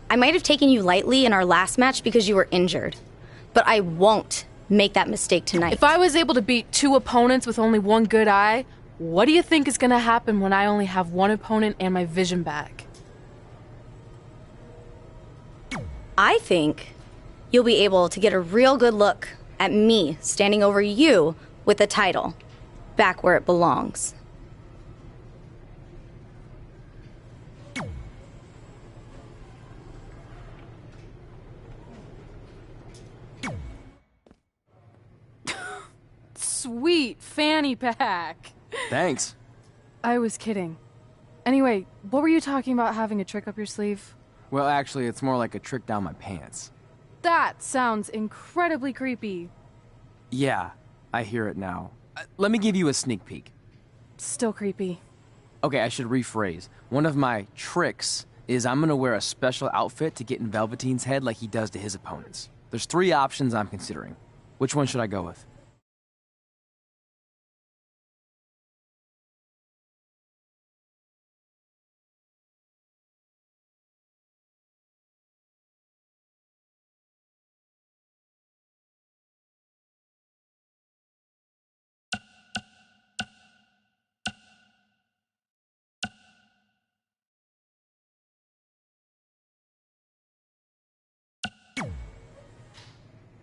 I might have taken you lightly in our last match because you were injured, but I won't make that mistake tonight. If I was able to beat 2 opponents with only 1 good eye, what do you think is going to happen when I only have 1 opponent and my vision back? I think you'll be able to get a real good look at me standing over you with the title back where it belongs. Sweet fanny pack. Thanks. I was kidding. Anyway, what were you talking about having a trick up your sleeve? Well, actually, it's more like a trick down my pants. That sounds incredibly creepy. Yeah, I hear it now. Let me give you a sneak peek. Still creepy. Okay, I should rephrase. One of my tricks is I'm gonna wear a special outfit to get in Velveteen's head like he does to his opponents. There's 3 options I'm considering. Which one should I go with?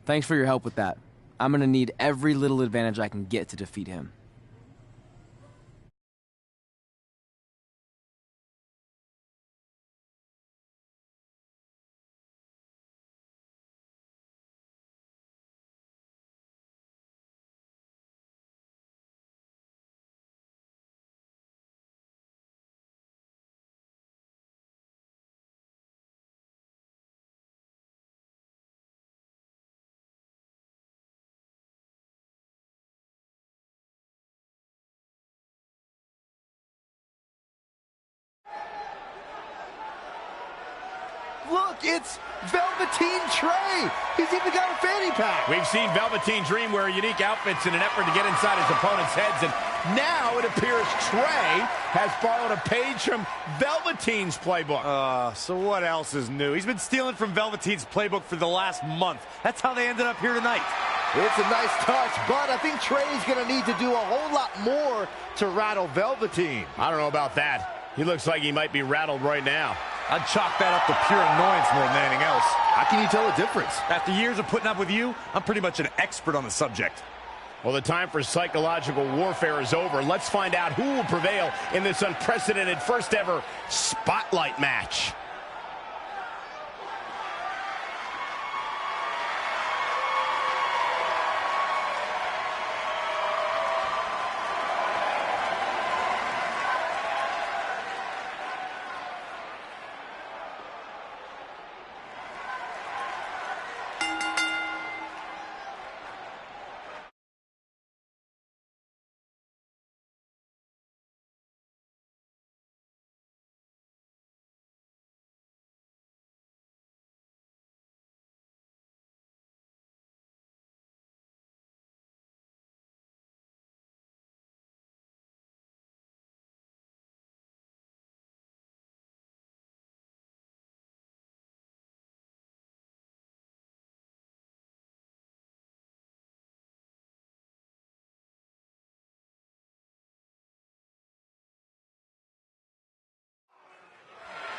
Thanks for your help with that. I'm gonna need every little advantage I can get to defeat him. Look, it's Velveteen Trey. He's even got a fanny pack. We've seen Velveteen Dream wear unique outfits in an effort to get inside his opponent's heads, and now it appears Trey has borrowed a page from Velveteen's playbook. So what else is new? He's been stealing from Velveteen's playbook for the last month. That's how they ended up here tonight. It's a nice touch, but I think Trey's going to need to do a whole lot more to rattle Velveteen. I don't know about that. He looks like he might be rattled right now. I'd chalk that up to pure annoyance more than anything else. How can you tell the difference? After years of putting up with you, I'm pretty much an expert on the subject. Well, the time for psychological warfare is over. Let's find out who will prevail in this unprecedented first ever Spotlight match.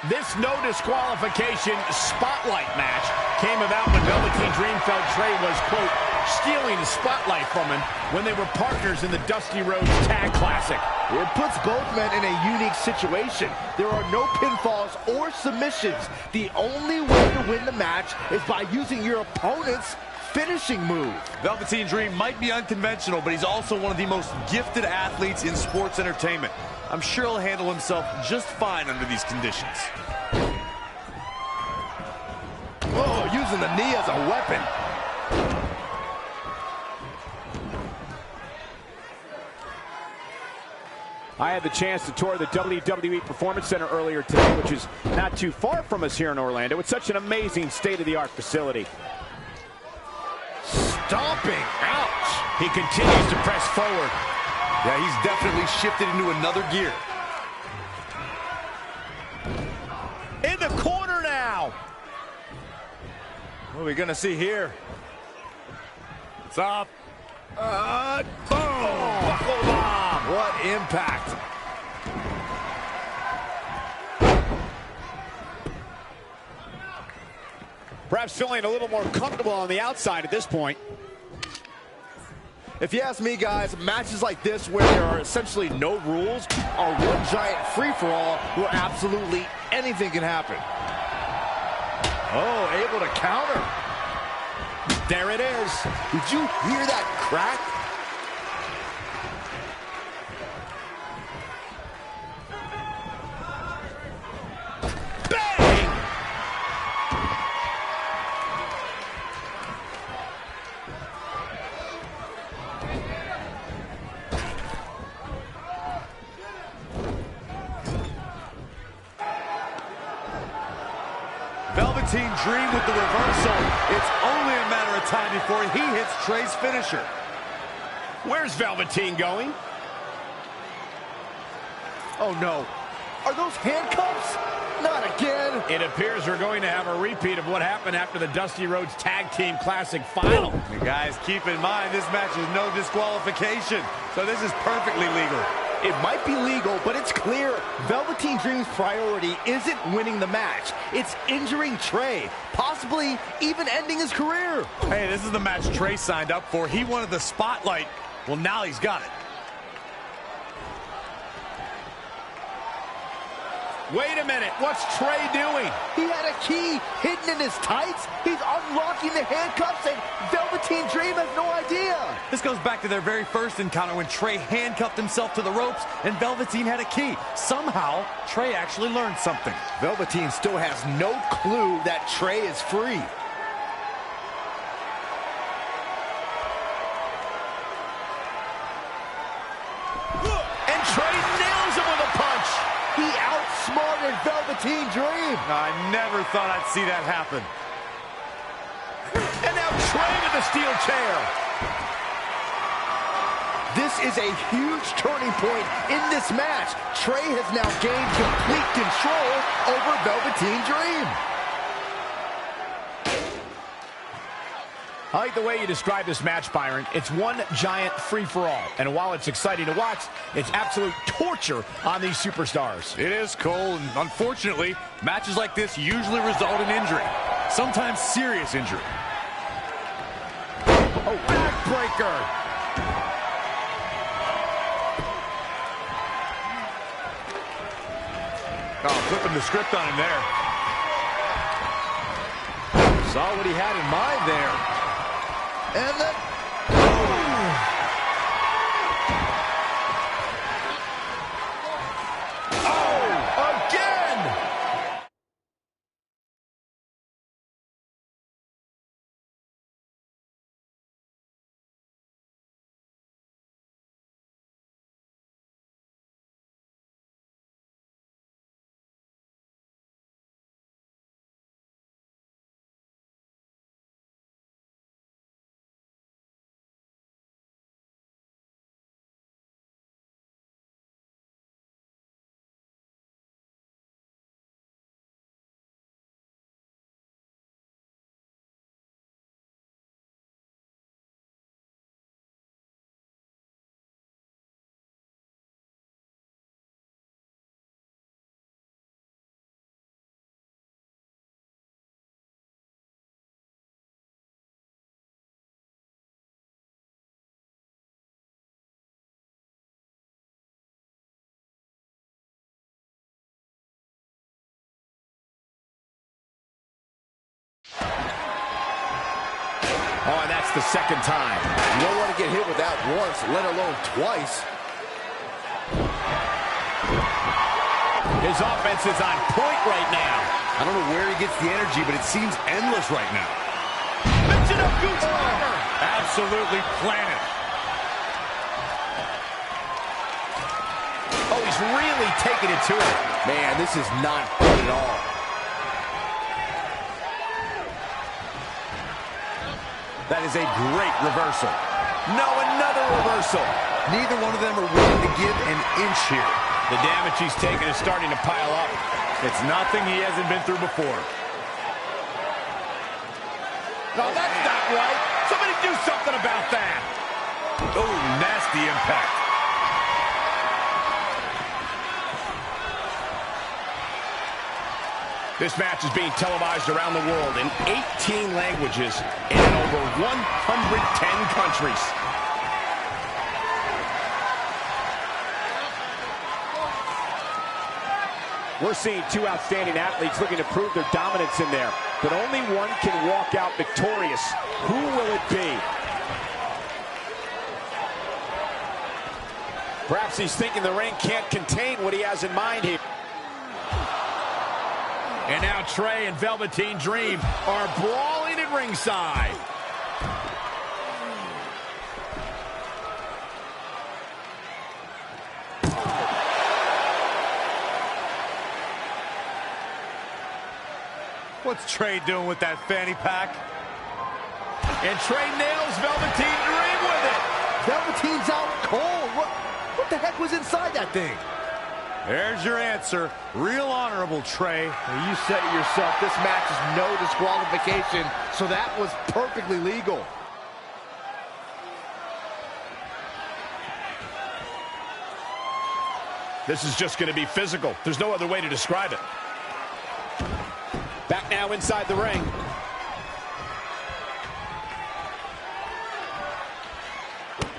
This no disqualification spotlight match came about when Velveteen Dream felt Trey was, quote, stealing the spotlight from him when they were partners in the Dusty Rhodes Tag Classic. It puts both men in a unique situation. There are no pinfalls or submissions. The only way to win the match is by using your opponent's finishing move. Velveteen Dream might be unconventional, but he's also one of the most gifted athletes in sports entertainment. I'm sure he'll handle himself just fine under these conditions. Oh, using the knee as a weapon. I had the chance to tour the WWE Performance Center earlier today, which is not too far from us here in Orlando. It's such an amazing state-of-the-art facility. Stomping. Ouch. He continues to press forward. Yeah, he's definitely shifted into another gear. In the corner now. What are we gonna see here? It's up. Boom! Buckle bomb! What impact! Perhaps feeling a little more comfortable on the outside at this point. If you ask me, guys, matches like this where there are essentially no rules are one giant free-for-all where absolutely anything can happen. Oh, able to counter. There it is. Did you hear that crack? Velveteen Dream with the reversal. It's only a matter of time before he hits Trey's finisher. Where's Velveteen going? Oh, no. Are those handcuffs? Not again. It appears we're going to have a repeat of what happened after the Dusty Rhodes Tag Team Classic final. And guys, keep in mind, this match is no disqualification, so this is perfectly legal. It might be legal, but it's clear Velveteen Dream's priority isn't winning the match. It's injuring Trey, possibly even ending his career. Hey, this is the match Trey signed up for. He wanted the spotlight. Well, now he's got it. Wait a minute, what's Trey doing? He had a key hidden in his tights. He's unlocking the handcuffs, and Velveteen Dream has no idea. This goes back to their very first encounter when Trey handcuffed himself to the ropes and Velveteen had a key. Somehow, Trey actually learned something. Velveteen still has no clue that Trey is free. And Trey nails him with a punch. He outsmarted Velveteen Dream. I never thought I'd see that happen. And now Trey with the steel chair. This is a huge turning point in this match. Trey has now gained complete control over Velveteen Dream. I like the way you describe this match, Byron. It's one giant free-for-all. And while it's exciting to watch, it's absolute torture on these superstars. It is, Cole, and unfortunately, matches like this usually result in injury. Sometimes serious injury. Oh, backbreaker. Oh, flipping the script on him there. Saw what he had in mind there. And then... Oh, again! Oh, and that's the second time. You don't want to get hit with that once, let alone twice. His offense is on point right now. I don't know where he gets the energy, but it seems endless right now. Mixing up Goose Driver. Absolutely planted. Oh, he's really taking it to him. Man, this is not fun at all. That is a great reversal. No, another reversal. Neither one of them are willing to give an inch here. The damage he's taken is starting to pile up. It's nothing he hasn't been through before. No, that's not right. Somebody do something about that. Oh, nasty impact. This match is being televised around the world in 18 languages and in over 110 countries. We're seeing two outstanding athletes looking to prove their dominance in there, but only one can walk out victorious. Who will it be? Perhaps he's thinking the ring can't contain what he has in mind here. And now Trey and Velveteen Dream are brawling at ringside. What's Trey doing with that fanny pack? And Trey nails Velveteen Dream with it. Velveteen's out cold. What the heck was inside that thing? There's your answer. Real honorable, Trey. Now, you said it yourself. This match is no disqualification, so that was perfectly legal. This is just going to be physical. There's no other way to describe it. Back now inside the ring.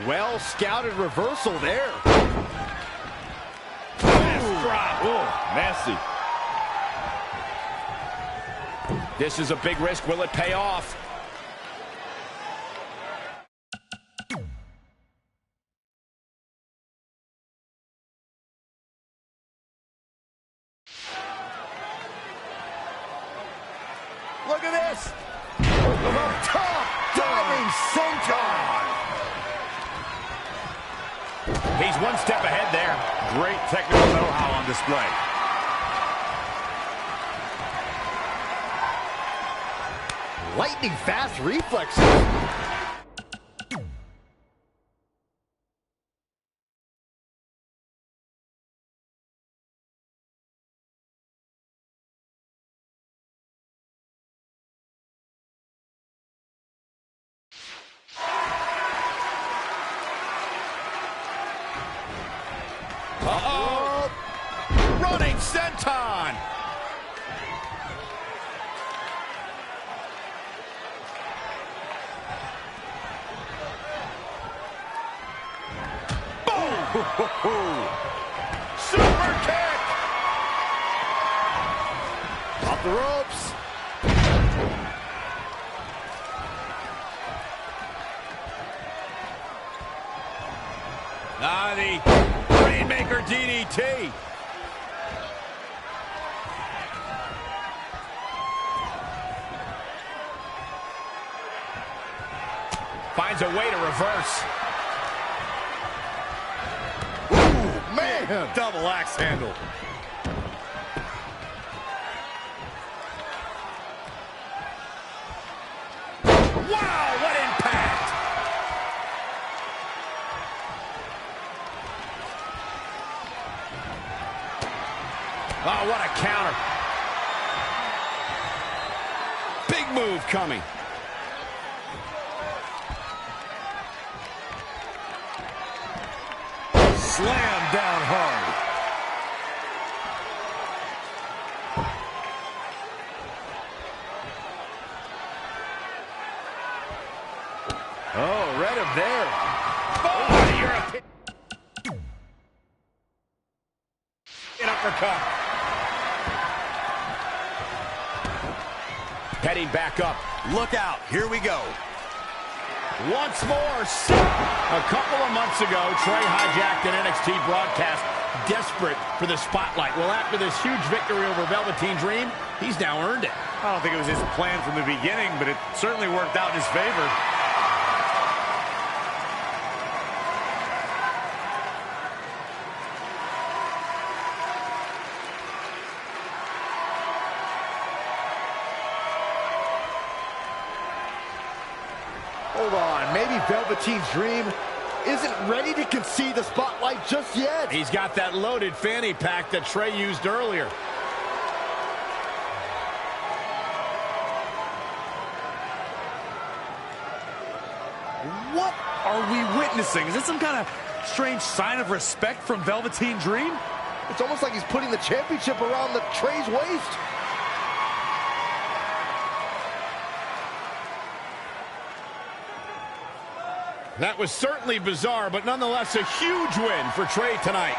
Well scouted reversal there. Drop. Oh, nasty. This is a big risk. Will it pay off? Look at this. From up top, diving senton. He's one step ahead there. Great technical know-how on display. Lightning fast reflexes. Uh-oh. Running senton. Boom. Super kick. Off the ropes. The Rainmaker DDT. Finds a way to reverse. Ooh, man. Double axe handle. Wow, what impact! Oh, what a counter. Big move coming. Slam down hard. Oh, read him there. Oh, European. An uppercut. Heading back up. Look out. Here we go. Once more. A couple of months ago, Trey hijacked an NXT broadcast, desperate for the spotlight. Well, after this huge victory over Velveteen Dream, he's now earned it. I don't think it was his plan from the beginning, but it certainly worked out in his favor. Hold on, maybe Velveteen's Dream isn't ready to concede the spotlight just yet. He's got that loaded fanny pack that Trey used earlier. What are we witnessing? Is this some kind of strange sign of respect from Velveteen Dream? It's almost like he's putting the championship around Trey's waist. That was certainly bizarre, but nonetheless a huge win for Trey tonight.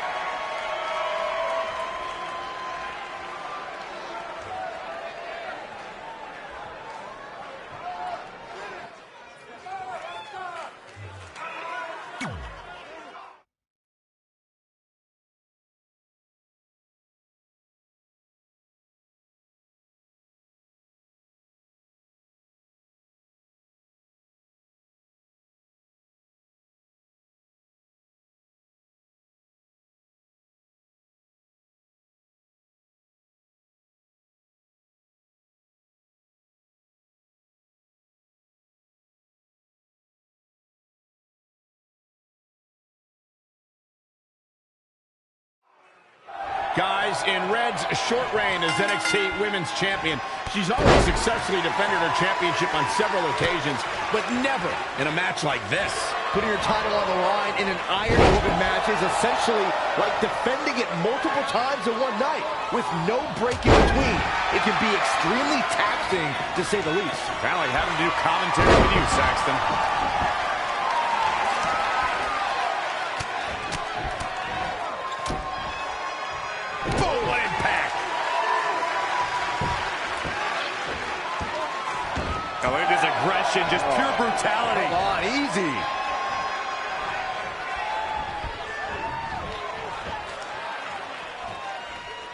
Guys, in Red's short reign as NXT Women's Champion, she's already successfully defended her championship on several occasions, but never in a match like this. Putting your title on the line in an iron-woven match is essentially like defending it multiple times in one night with no break in between. It can be extremely taxing, to say the least. Kind of like having to do commentary with you, Saxton. Aggression, just pure brutality. Come on, easy.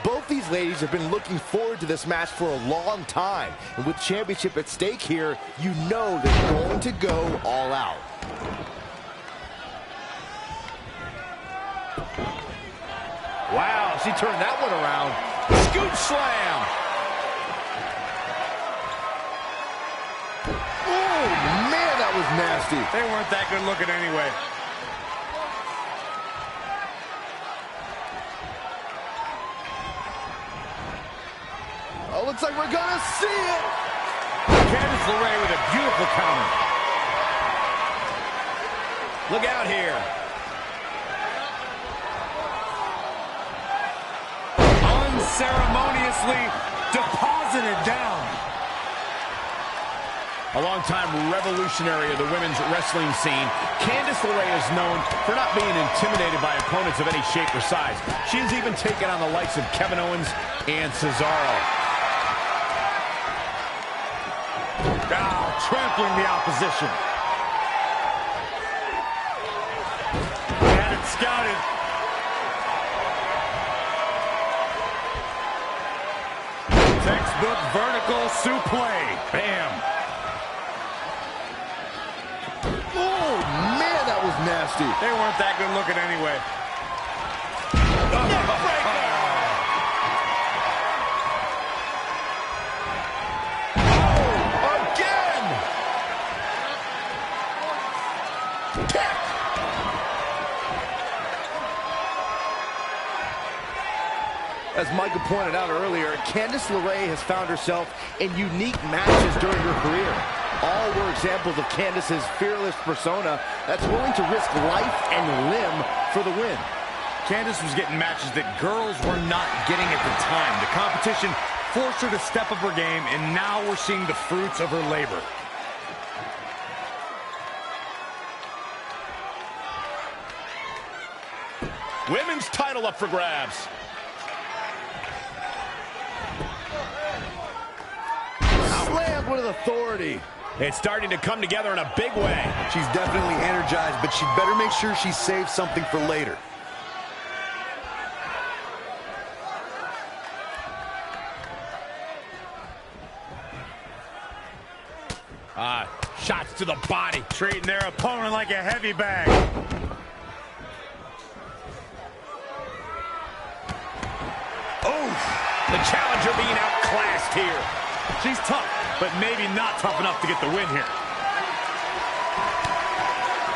Both these ladies have been looking forward to this match for a long time. And with championship at stake here, you know they're going to go all out. Wow, she turned that one around. Scoop slam. Oh, man, that was nasty. They weren't that good looking anyway. Oh, looks like we're gonna see it. Candice LeRae with a beautiful counter. Look out here. Unceremoniously deposited down. A longtime revolutionary of the women's wrestling scene, Candice LeRae is known for not being intimidated by opponents of any shape or size. She's even taken on the likes of Kevin Owens and Cesaro. Trampling the opposition. They had it scouted. Textbook vertical suplex. Bam. Oh, man, that was nasty. They weren't that good looking anyway. As Michael pointed out earlier, Candice LeRae has found herself in unique matches during her career. All were examples of Candice's fearless persona that's willing to risk life and limb for the win. Candice was getting matches that girls were not getting at the time. The competition forced her to step up her game, and now we're seeing the fruits of her labor. Women's title up for grabs. Slammed with authority. It's starting to come together in a big way. She's definitely energized, but she'd better make sure she saves something for later. Shots to the body. Treating their opponent like a heavy bag. The challenger being outclassed here. She's tough, but maybe not tough enough to get the win here.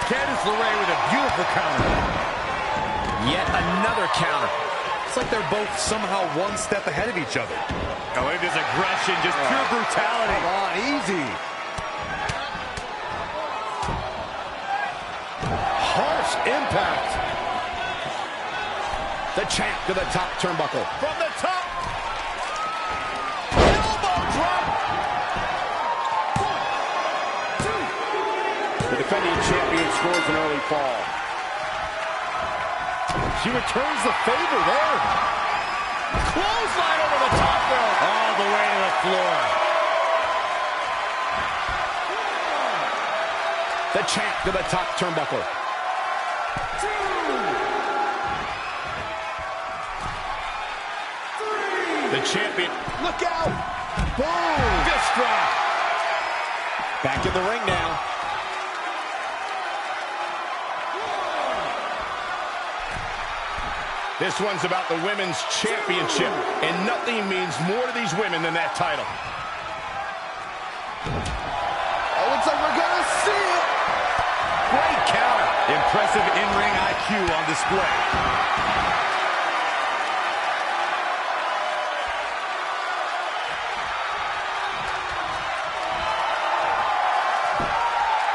Candice LeRae with a beautiful counter. Yet another counter. It's like they're both somehow one step ahead of each other. Oh, look at this aggression, just pure brutality. Come on, easy. impact. The champ to the top turnbuckle. From the top. Elbow drop. 1, 2. The defending champion scores an early fall. She returns the favor there. Clothesline over the top rope. All the way to the floor. The champ to the top turnbuckle. 2, 3. The champion. Look out! Boom! Fist drop. Back in the ring now. This one's about the women's championship, and nothing means more to these women than that title. Oh, looks like we're gonna see it. Great counter. Impressive in-ring IQ on display.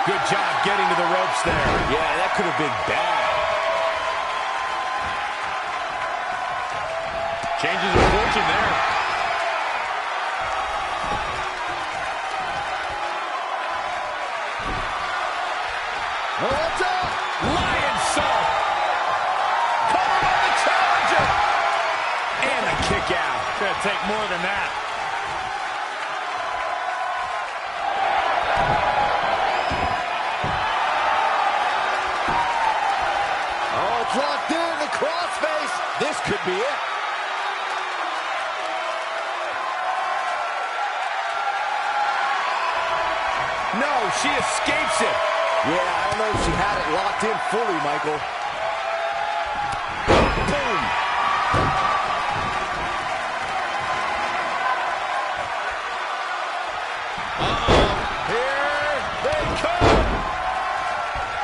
Good job getting to the ropes there. Yeah, that could have been bad. Changes of fortune there. Oh, what's up? Lion salt. Cover by the challenger. And a kick out. Gonna take more than that. Oh, it's locked in. The crossface. This could be it. No, she escapes it. Yeah, I don't know if she had it locked in fully, Michael. Boom. Here they come.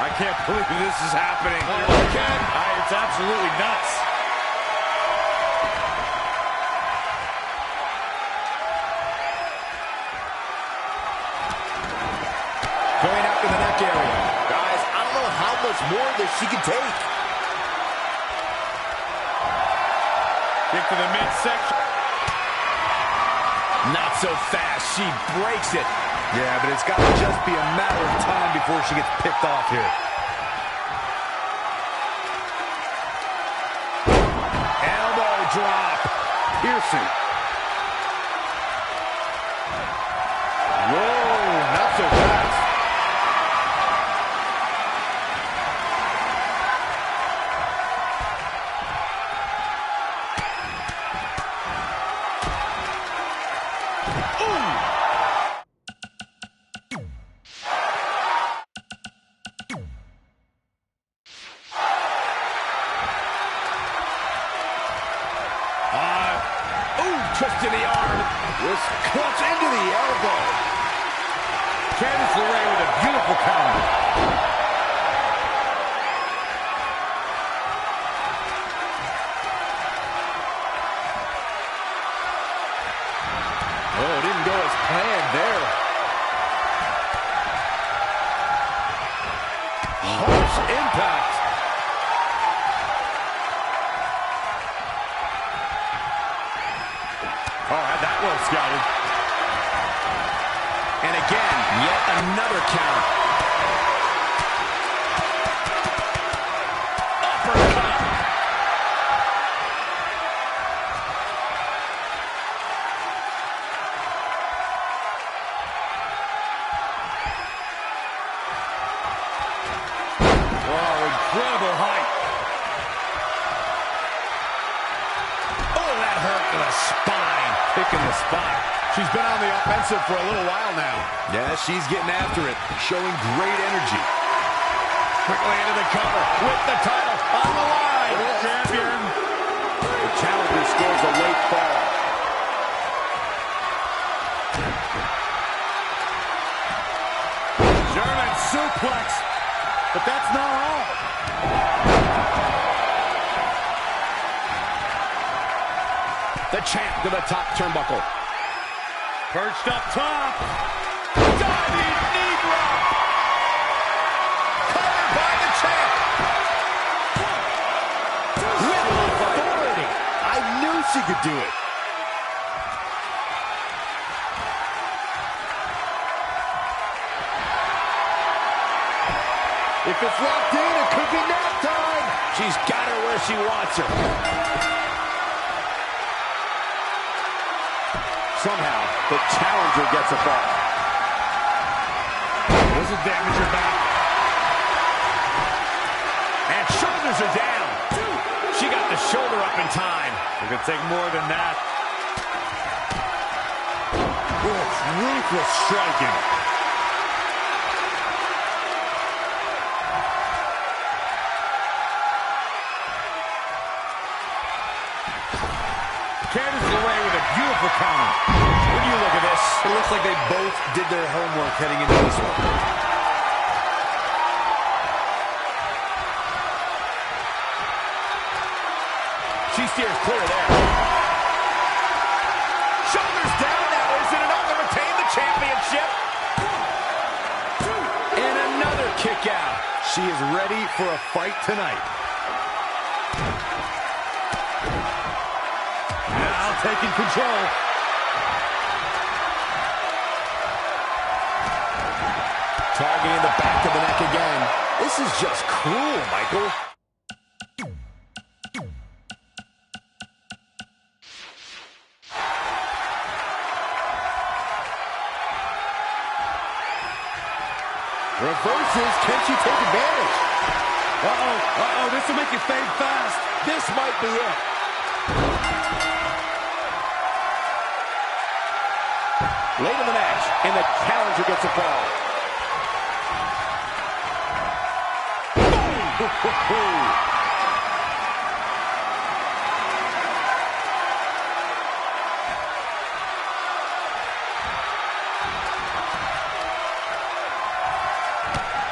I can't believe this is happening. It's absolutely nuts. Going after the neck area. Guys, I don't know how much more of this she can take. Kick to the midsection. Not so fast. She breaks it. Yeah, but it's got to just be a matter of time before she gets picked off here. Elbow drop. Piercing. Whoa, not so fast. Twist to the arm. This clutch into the elbow. Candice LeRae with a beautiful counter. Oh, it didn't go as planned there. Harsh impact. Oh, had that well scouted. And again, yet another counter. Uppercut. Oh, incredible height. Oh, that hurt to the spine. Picking the spot. She's been on the offensive for a little while now. Yeah, she's getting after it, showing great energy. Quickly into the cover with the title on the line. Champion. The challenger scores a late fall. German suplex. But that's not all. The champ to the top turnbuckle. Perched up top. Diving knee drop. Covered by the champ. could do it. If it's locked in, it could be nap time. She's got her where she wants her. Somehow, the challenger gets a fall. This will damage her back. And shoulders are down. She got the shoulder up in time. It could take more than that. Oh, it's ruthless striking. Candice LeRae with a beautiful counter. When you look at this, it looks like they both did their homework heading into this one. She steers clear there. Shoulders down now. Is it enough to retain the championship? And another kick out. She is ready for a fight tonight. Now taking control. Targeting the back of the neck again. This is just cruel, Michael. Reverses. Can she take advantage? Uh-oh, this will make you fade fast. This might be it. Late in the match, and the challenger gets a fall.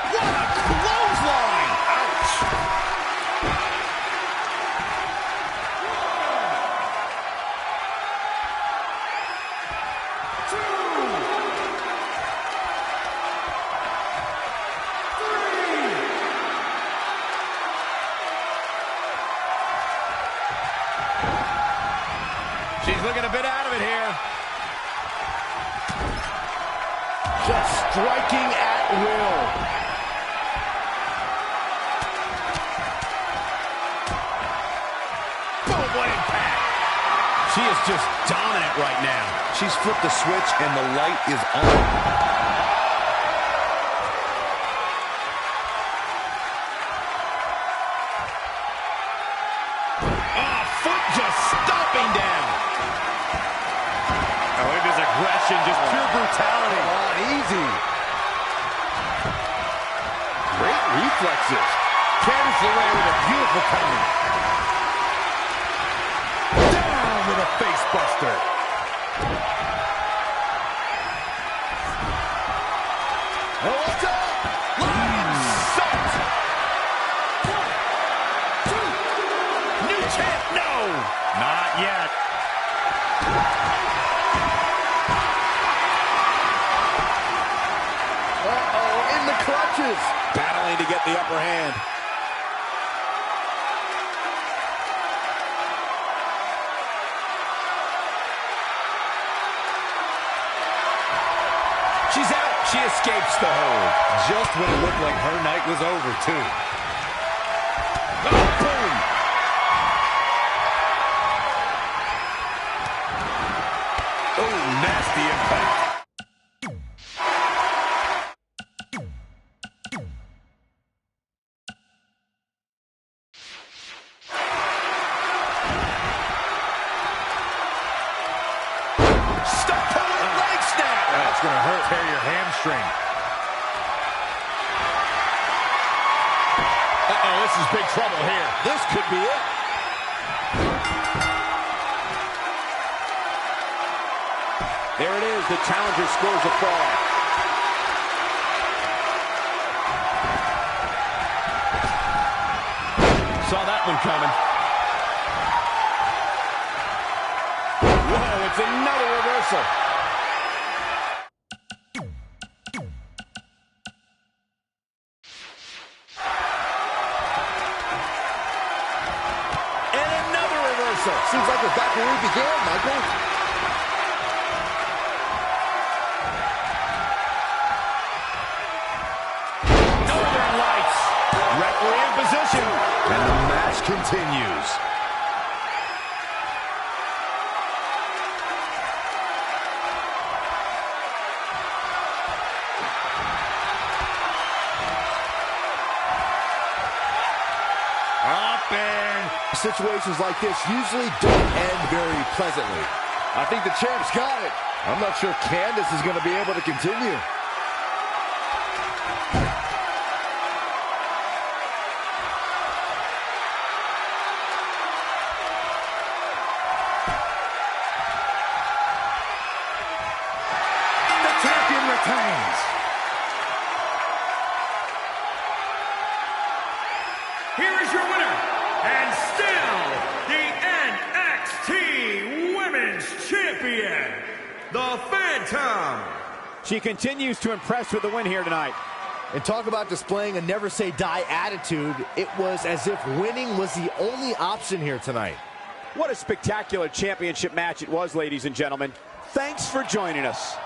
What a clothesline! Ouch! She's looking a bit out of it here. Just striking at will. Boom, what impact! She is just dominant right now. She's flipped the switch and the light is on. Foot just stomping down. Oh, look at this aggression, just pure brutality. Come on, easy. Great reflexes. Candice LeRae with a beautiful counter. Down with a face buster. Oh, what's up? New champ, no! Not yet. Uh-oh, in the clutches. Battling to get the upper hand. She's out. She escapes the hold. Just when it looked like her night was over, too. Oh, boom. Oh, nasty impact. Stop pulling leg snap! That's going to hurt. Tear your hamstring. Uh-oh, this is big trouble here. This could be it. There it is. The challenger scores a fall. Saw that one coming. Whoa, it's another reversal. And another reversal. reversal. Seems like we're back where we began, Michael. Northern Lights. Referee in position. And the match continues. Situations like this usually don't end very pleasantly. I think the champ's got it. I'm not sure Candace is going to be able to continue. The champion retains. Here is your winner, and still the NXT Women's Champion, the Phantom. She continues to impress with the win here tonight. And talk about displaying a never-say-die attitude. It was as if winning was the only option here tonight. What a spectacular championship match it was, ladies and gentlemen. Thanks for joining us.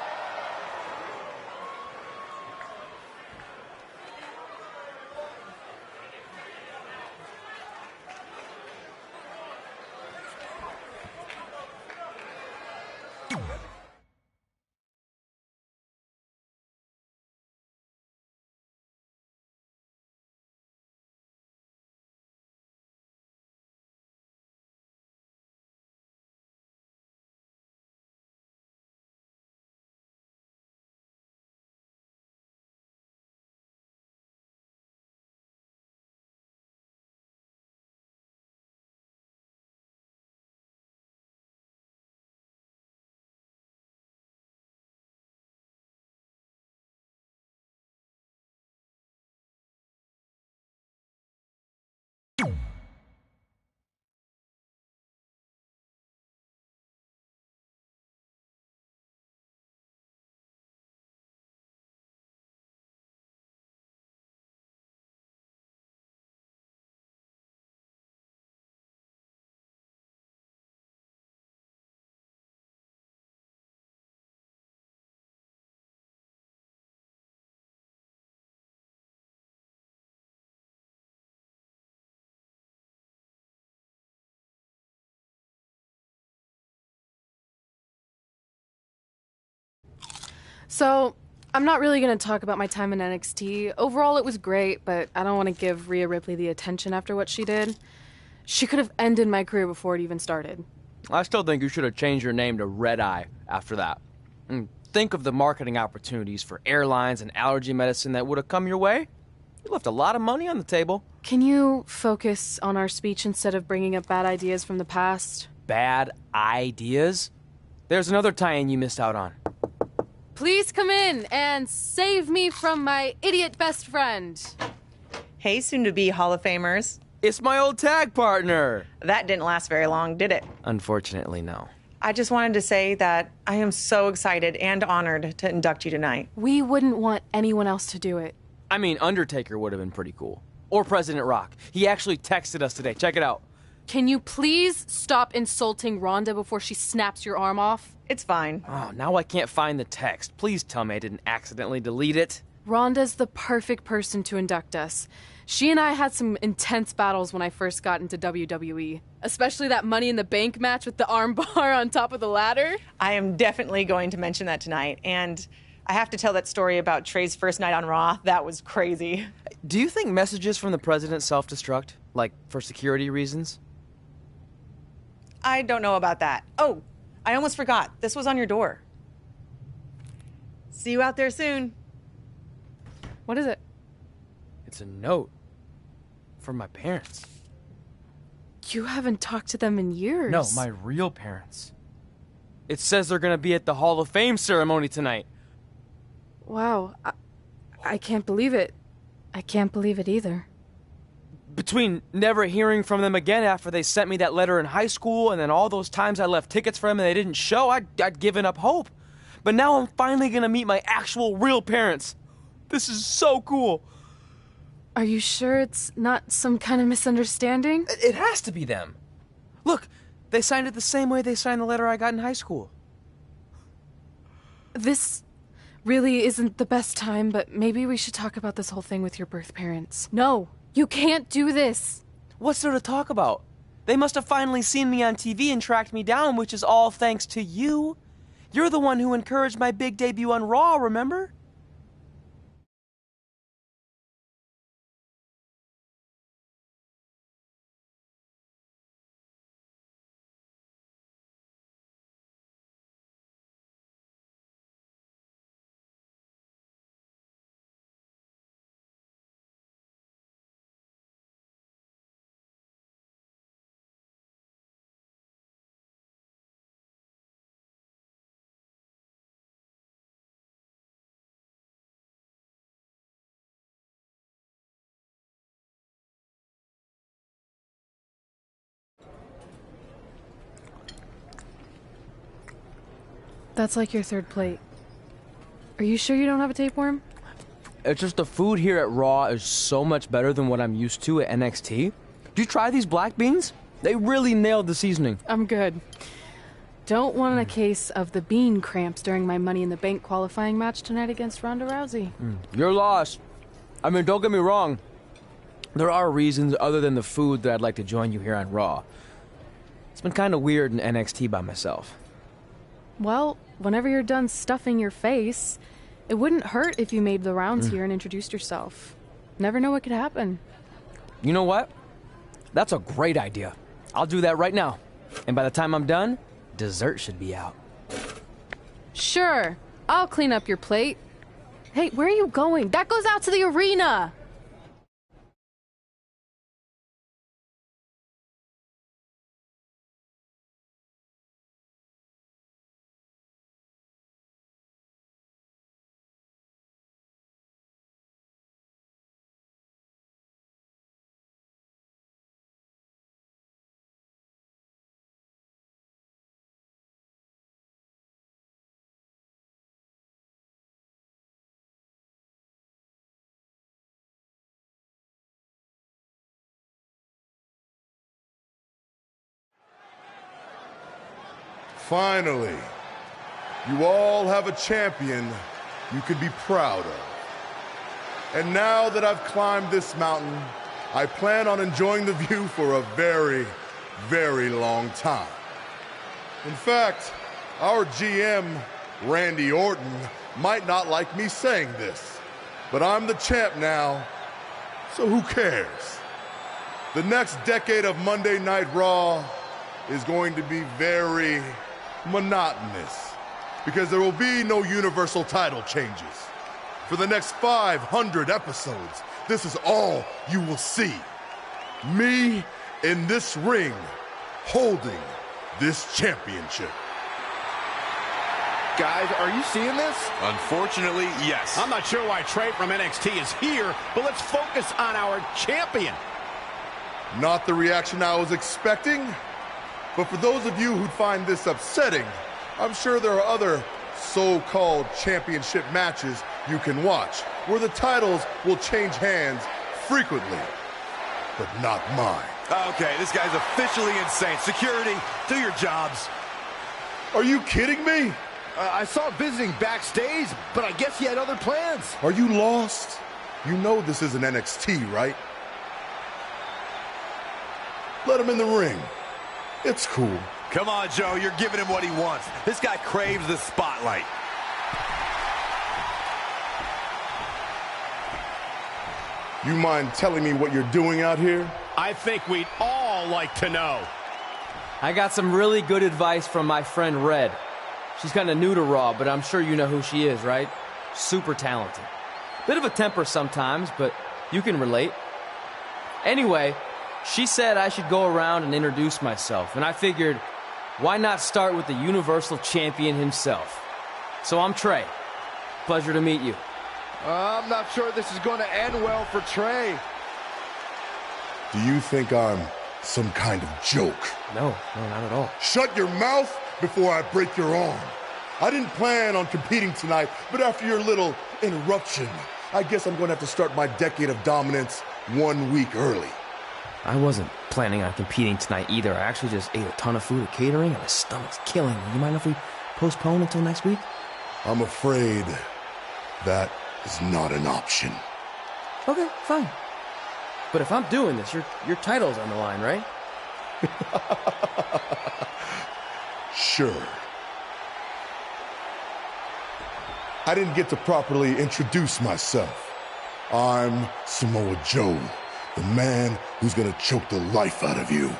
So, I'm not really going to talk about my time in NXT. Overall, it was great, but I don't want to give Rhea Ripley the attention after what she did. She could have ended my career before it even started. I still think you should have changed your name to Red Eye after that. And think of the marketing opportunities for airlines and allergy medicine that would have come your way. You left a lot of money on the table. Can you focus on our speech instead of bringing up bad ideas from the past? Bad ideas? There's another tie-in you missed out on. Please come in and save me from my idiot best friend. Hey, soon-to-be Hall of Famers. It's my old tag partner. That didn't last very long, did it? Unfortunately, no. I just wanted to say that I am so excited and honored to induct you tonight. We wouldn't want anyone else to do it. I mean, Undertaker would have been pretty cool. Or President Rock. He actually texted us today. Check it out. Can you please stop insulting Rhonda before she snaps your arm off? It's fine. Oh, now I can't find the text. Please tell me I didn't accidentally delete it. Rhonda's the perfect person to induct us. She and I had some intense battles when I first got into WWE. Especially that Money in the Bank match with the arm bar on top of the ladder. I am definitely going to mention that tonight. And I have to tell that story about Trey's first night on Raw. That was crazy. Do you think messages from the president self-destruct? Like, for security reasons? I don't know about that. Oh, I almost forgot. This was on your door. See you out there soon. What is it? It's a note. From my parents. You haven't talked to them in years. No, my real parents. It says they're gonna be at the Hall of Fame ceremony tonight. Wow. I can't believe it. I can't believe it either. Between never hearing from them again after they sent me that letter in high school and then all those times I left tickets for them and they didn't show, I'd given up hope. But now I'm finally gonna meet my actual real parents. This is so cool. Are you sure it's not some kind of misunderstanding? It has to be them. Look, They signed it the same way they signed the letter I got in high school. This really isn't the best time, but maybe we should talk about this whole thing with your birth parents. No, you can't do this. What's there to talk about? They must have finally seen me on TV and tracked me down, which is all thanks to you. You're the one who encouraged my big debut on Raw, remember? That's like your third plate. Are you sure you don't have a tapeworm? It's just the food here at Raw is so much better than what I'm used to at NXT. Did you try these black beans? They really nailed the seasoning. I'm good. Don't want a case of the bean cramps during my Money in the Bank qualifying match tonight against Ronda Rousey. You're lost. I mean, don't get me wrong. There are reasons other than the food that I'd like to join you here on Raw. It's been kind of weird in NXT by myself. Well, whenever you're done stuffing your face, it wouldn't hurt if you made the rounds here and introduced yourself. Never know what could happen. You know what? That's a great idea. I'll do that right now. And by the time I'm done, dessert should be out. Sure, I'll clean up your plate. Hey, where are you going? That goes out to the arena! Finally, you all have a champion you can be proud of. And now that I've climbed this mountain, I plan on enjoying the view for a very, very long time. In fact, our GM, Randy Orton, might not like me saying this, but I'm the champ now, so who cares? The next decade of Monday Night Raw is going to be very monotonous because there will be no universal title changes. For the next 500 episodes, this is all you will see. Me in this ring holding this championship. Guys, are you seeing this? Unfortunately, yes. I'm not sure why Trey from NXT is here, but let's focus on our champion. Not the reaction I was expecting, but for those of you who'd find this upsetting, I'm sure there are other so-called championship matches you can watch where the titles will change hands frequently, but not mine. Okay, this guy's officially insane. Security, do your jobs. Are you kidding me? I saw visiting backstage, but I guess he had other plans. Are you lost? You know this isn't NXT, right? Let him in the ring. It's cool. Come on, Joe, you're giving him what he wants. This guy craves the spotlight. You mind telling me what you're doing out here? I think we'd all like to know. I got some really good advice from my friend Red. She's kind of new to Raw, but I'm sure you know who she is, right? Super talented. Bit of a temper sometimes, but you can relate. Anyway, she said I should go around and introduce myself, and I figured, why not start with the Universal Champion himself? So I'm Trey. Pleasure to meet you. I'm not sure this is going to end well for Trey. Do you think I'm some kind of joke? No, not at all. Shut your mouth before I break your arm. I didn't plan on competing tonight, but after your little interruption, I guess I'm going to have to start my decade of dominance 1 week early. I wasn't planning on competing tonight either. I actually just ate a ton of food at catering, and my stomach's killing me. You mind if we postpone until next week? I'm afraid that is not an option. Okay, fine. But if I'm doing this, your title's on the line, right? Sure. I didn't get to properly introduce myself. I'm Samoa Joe, the man who's gonna choke the life out of you.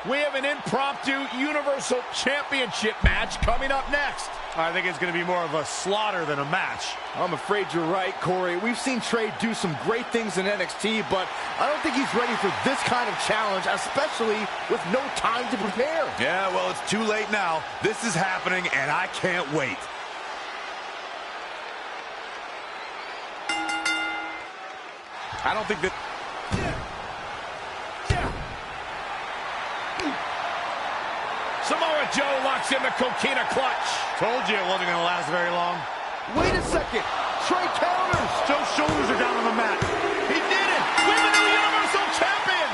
We have an impromptu Universal Championship match coming up next. I think it's going to be more of a slaughter than a match. I'm afraid you're right, Corey. We've seen Trey do some great things in NXT, but I don't think he's ready for this kind of challenge, especially with no time to prepare. Yeah, well, it's too late now. This is happening, and I can't wait. I don't think that... Samoa Joe locks in the coquina clutch. Told you it wasn't going to last very long. Wait a second. Trey counters. Joe's shoulders are down on the mat. He did it. We have a new Universal Champion.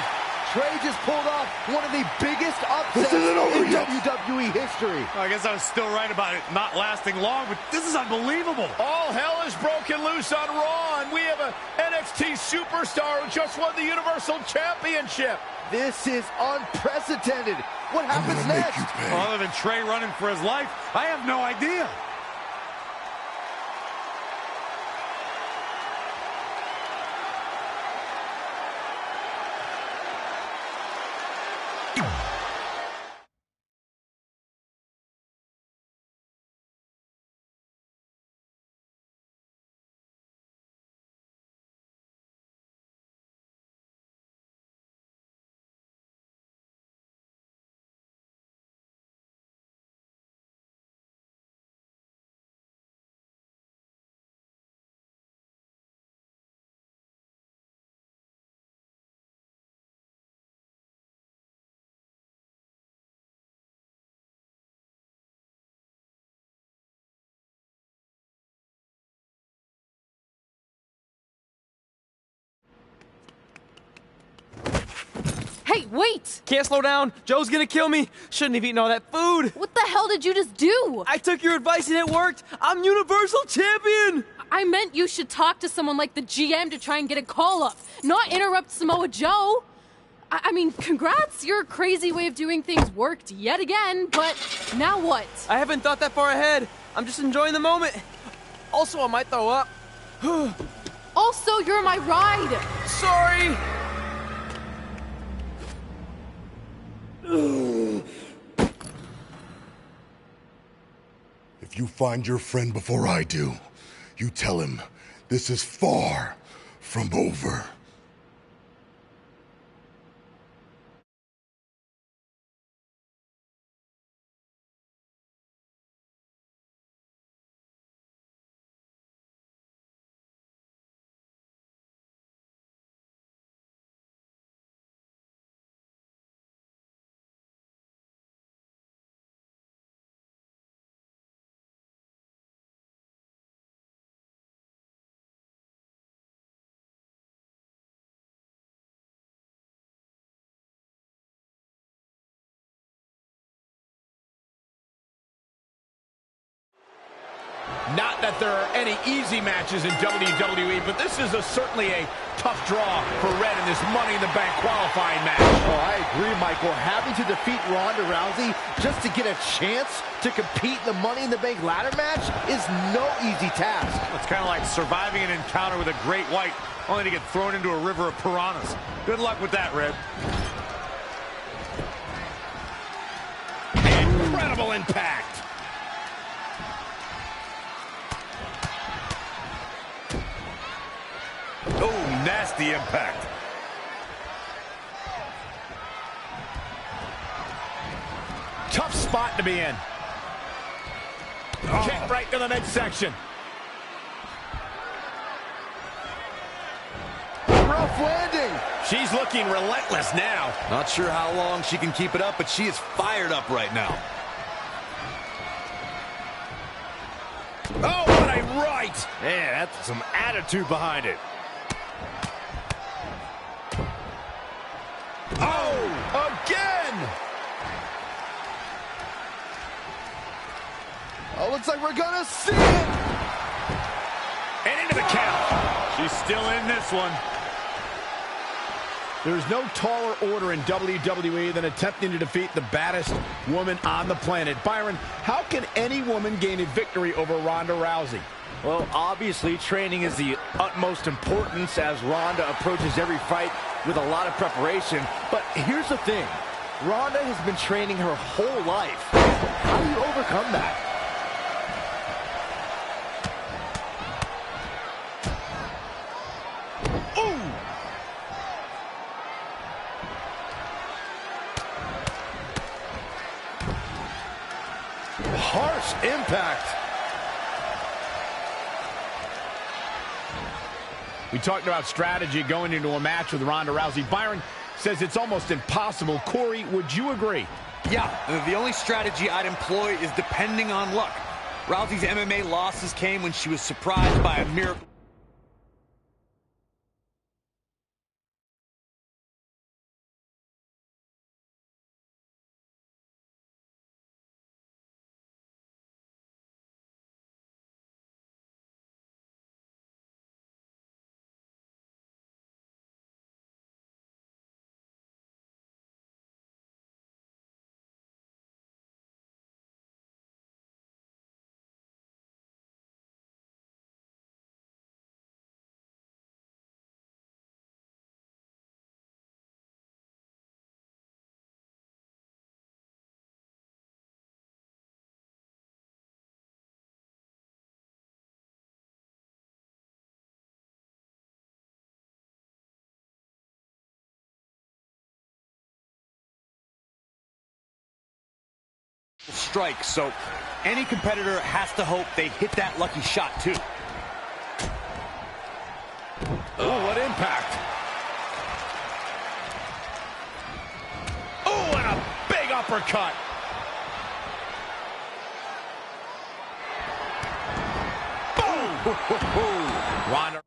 Trey just pulled off one of the biggest upsets in WWE history. Well, I guess I was still right about it not lasting long, but this is unbelievable. All hell is broken loose on Raw, and we have an NXT superstar who just won the Universal Championship. This is unprecedented. What happens next? Well, other than Trey running for his life, I have no idea. Hey, wait! Can't slow down. Joe's gonna kill me. Shouldn't have eaten all that food. What the hell did you just do? I took your advice and it worked. I'm Universal Champion. I meant you should talk to someone like the GM to try and get a call up, not interrupt Samoa Joe. I mean, congrats, your crazy way of doing things worked yet again, but now what? I haven't thought that far ahead. I'm just enjoying the moment. Also, I might throw up. Also, you're my ride. Sorry. If you find your friend before I do, you tell him this is far from over. Not that there are any easy matches in WWE, but this is certainly a tough draw for Red in this Money in the Bank qualifying match. Oh, I agree, Michael. Having to defeat Ronda Rousey just to get a chance to compete in the Money in the Bank ladder match is no easy task. It's kind of like surviving an encounter with a great white, only to get thrown into a river of piranhas. Good luck with that, Red. Incredible impact. Oh, nasty impact. Tough spot to be in. Oh. Kick right to the midsection. Rough landing. She's looking relentless now. Not sure how long she can keep it up, but she is fired up right now. Oh, what a right. Man, that's some attitude behind it. Oh, looks like we're gonna see it. And into the count. She's still in this one. There's no taller order in WWE than attempting to defeat the baddest woman on the planet. Byron, how can any woman gain a victory over Ronda Rousey? Well, obviously, training is the utmost importance as Ronda approaches every fight with a lot of preparation. But here's the thing. Ronda has been training her whole life. How do you overcome that? Ooh! Harsh impact. We talked about strategy going into a match with Ronda Rousey. Byron says it's almost impossible. Corey, would you agree? Yeah, the only strategy I'd employ is depending on luck. Rousey's MMA losses came when she was surprised by a miracle. Strike, so any competitor has to hope they hit that lucky shot too. Oh, what impact. Oh, and a big uppercut. Boom! Ronda.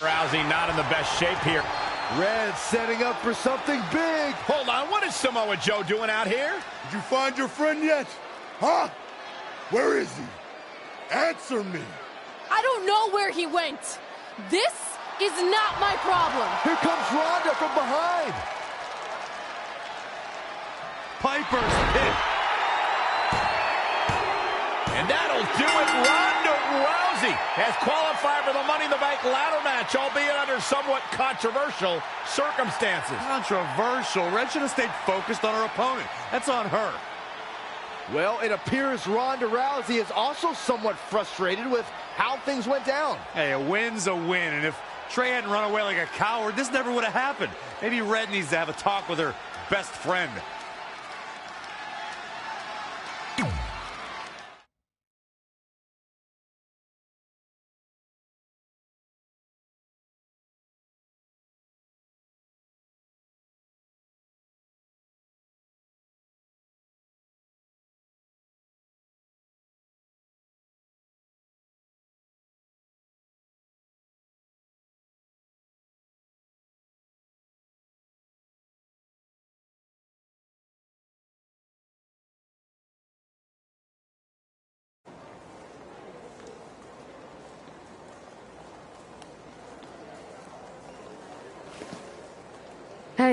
Rousey not in the best shape here. Red setting up for something big. Hold on, what is Samoa Joe doing out here? Did you find your friend yet? Huh? Where is he? Answer me. I don't know where he went. This is not my problem. Here comes Ronda from behind. Piper's hit. And that'll do it. Ronda Rousey has qualified for the Money in the Bank ladder match, albeit under somewhat controversial circumstances. Controversial. Red should have stayed focused on her opponent. That's on her. Well, it appears Ronda Rousey is also somewhat frustrated with how things went down. Hey, a win's a win, and if Trey hadn't run away like a coward, this never would have happened. Maybe Red needs to have a talk with her best friend.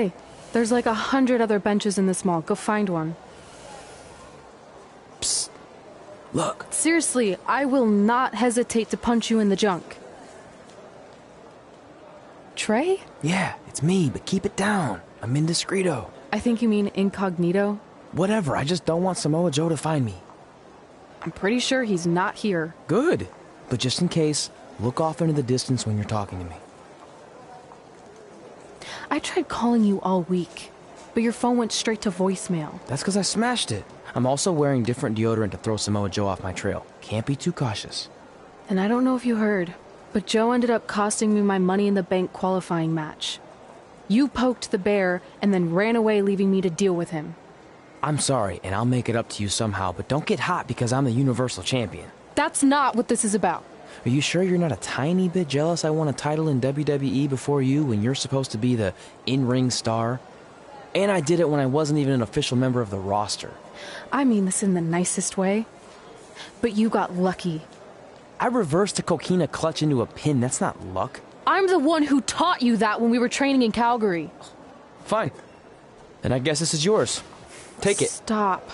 Hey, there's like 100 other benches in this mall. Go find one. Psst. Look. Seriously, I will not hesitate to punch you in the junk. Trey? Yeah, it's me, but keep it down. I'm indiscreto. I think you mean incognito. Whatever, I just don't want Samoa Joe to find me. I'm pretty sure he's not here. Good. But just in case, look off into the distance when you're talking to me. I tried calling you all week, but your phone went straight to voicemail. That's because I smashed it. I'm also wearing different deodorant to throw Samoa Joe off my trail. Can't be too cautious. And I don't know if you heard, but Joe ended up costing me my Money in the Bank qualifying match. You poked the bear and then ran away, leaving me to deal with him. I'm sorry, and I'll make it up to you somehow, but don't get hot because I'm the Universal Champion. That's not what this is about. Are you sure you're not a tiny bit jealous I won a title in WWE before you when you're supposed to be the in-ring star? And I did it when I wasn't even an official member of the roster. I mean this in the nicest way. But you got lucky. I reversed a coquina clutch into a pin. That's not luck. I'm the one who taught you that when we were training in Calgary. Fine. Then I guess this is yours. Take it. Stop.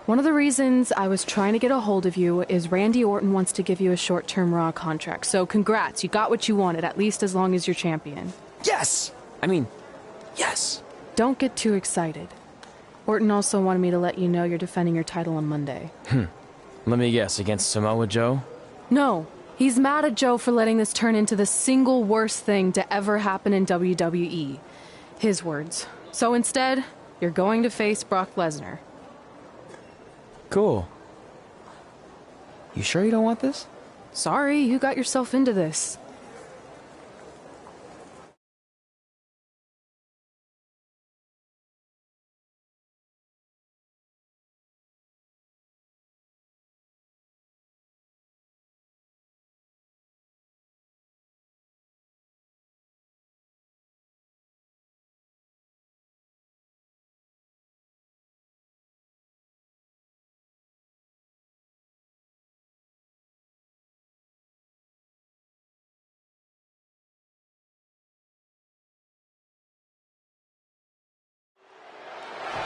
One of the reasons I was trying to get a hold of you is Randy Orton wants to give you a short-term Raw contract. So congrats, you got what you wanted, at least as long as you're champion. Yes! I mean, yes. Don't get too excited. Orton also wanted me to let you know you're defending your title on Monday. Let me guess, against Samoa Joe? No. He's mad at Joe for letting this turn into the single worst thing to ever happen in WWE. His words. So instead, you're going to face Brock Lesnar. Cool. You sure you don't want this? Sorry, you got yourself into this.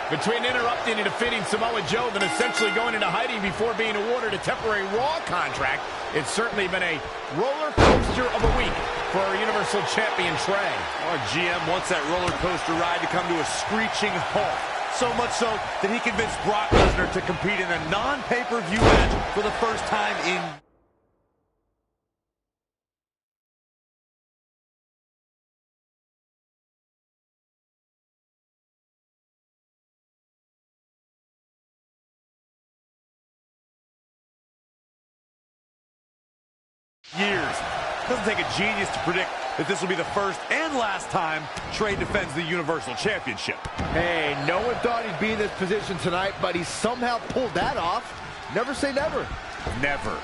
Between interrupting and defeating Samoa Joe, then essentially going into hiding before being awarded a temporary Raw contract, it's certainly been a roller coaster of a week for our Universal Champion Trey. Our GM wants that roller coaster ride to come to a screeching halt. So much so that he convinced Brock Lesnar to compete in a non-pay-per-view match for the first time in years. Doesn't take a genius to predict that this will be the first and last time Trey defends the Universal Championship. Hey, no one thought he'd be in this position tonight, but he somehow pulled that off. Never say never. Never.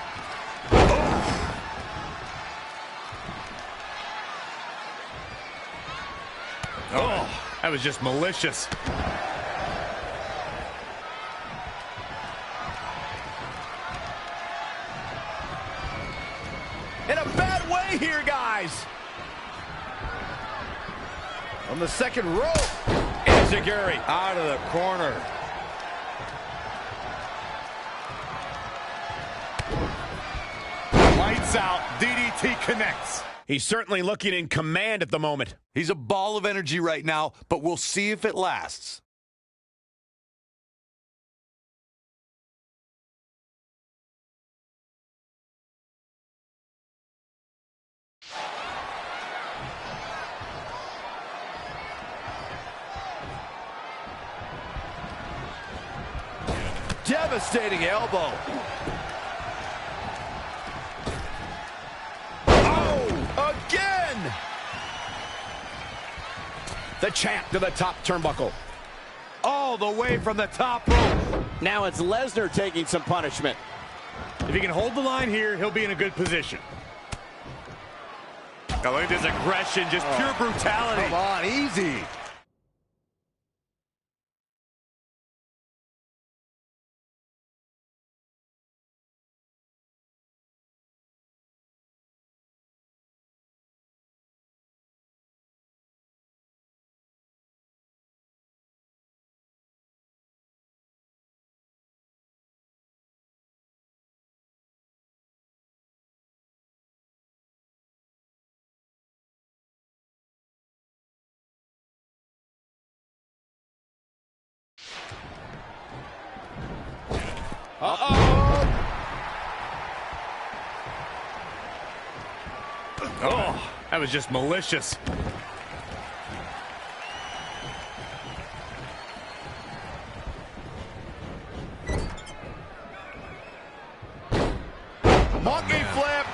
Oh, that was just malicious. In a bad way here, guys. On the second rope. Enziguri out of the corner. Lights out. DDT connects. He's certainly looking in command at the moment. He's a ball of energy right now, but we'll see if it lasts. Devastating elbow. Oh, again! The champ to the top turnbuckle. All the way from the top rope. Now it's Lesnar taking some punishment. If he can hold the line here, he'll be in a good position. Oh, look at this aggression, just pure brutality. Come on, easy. Oh, that was just malicious. Monkey flip.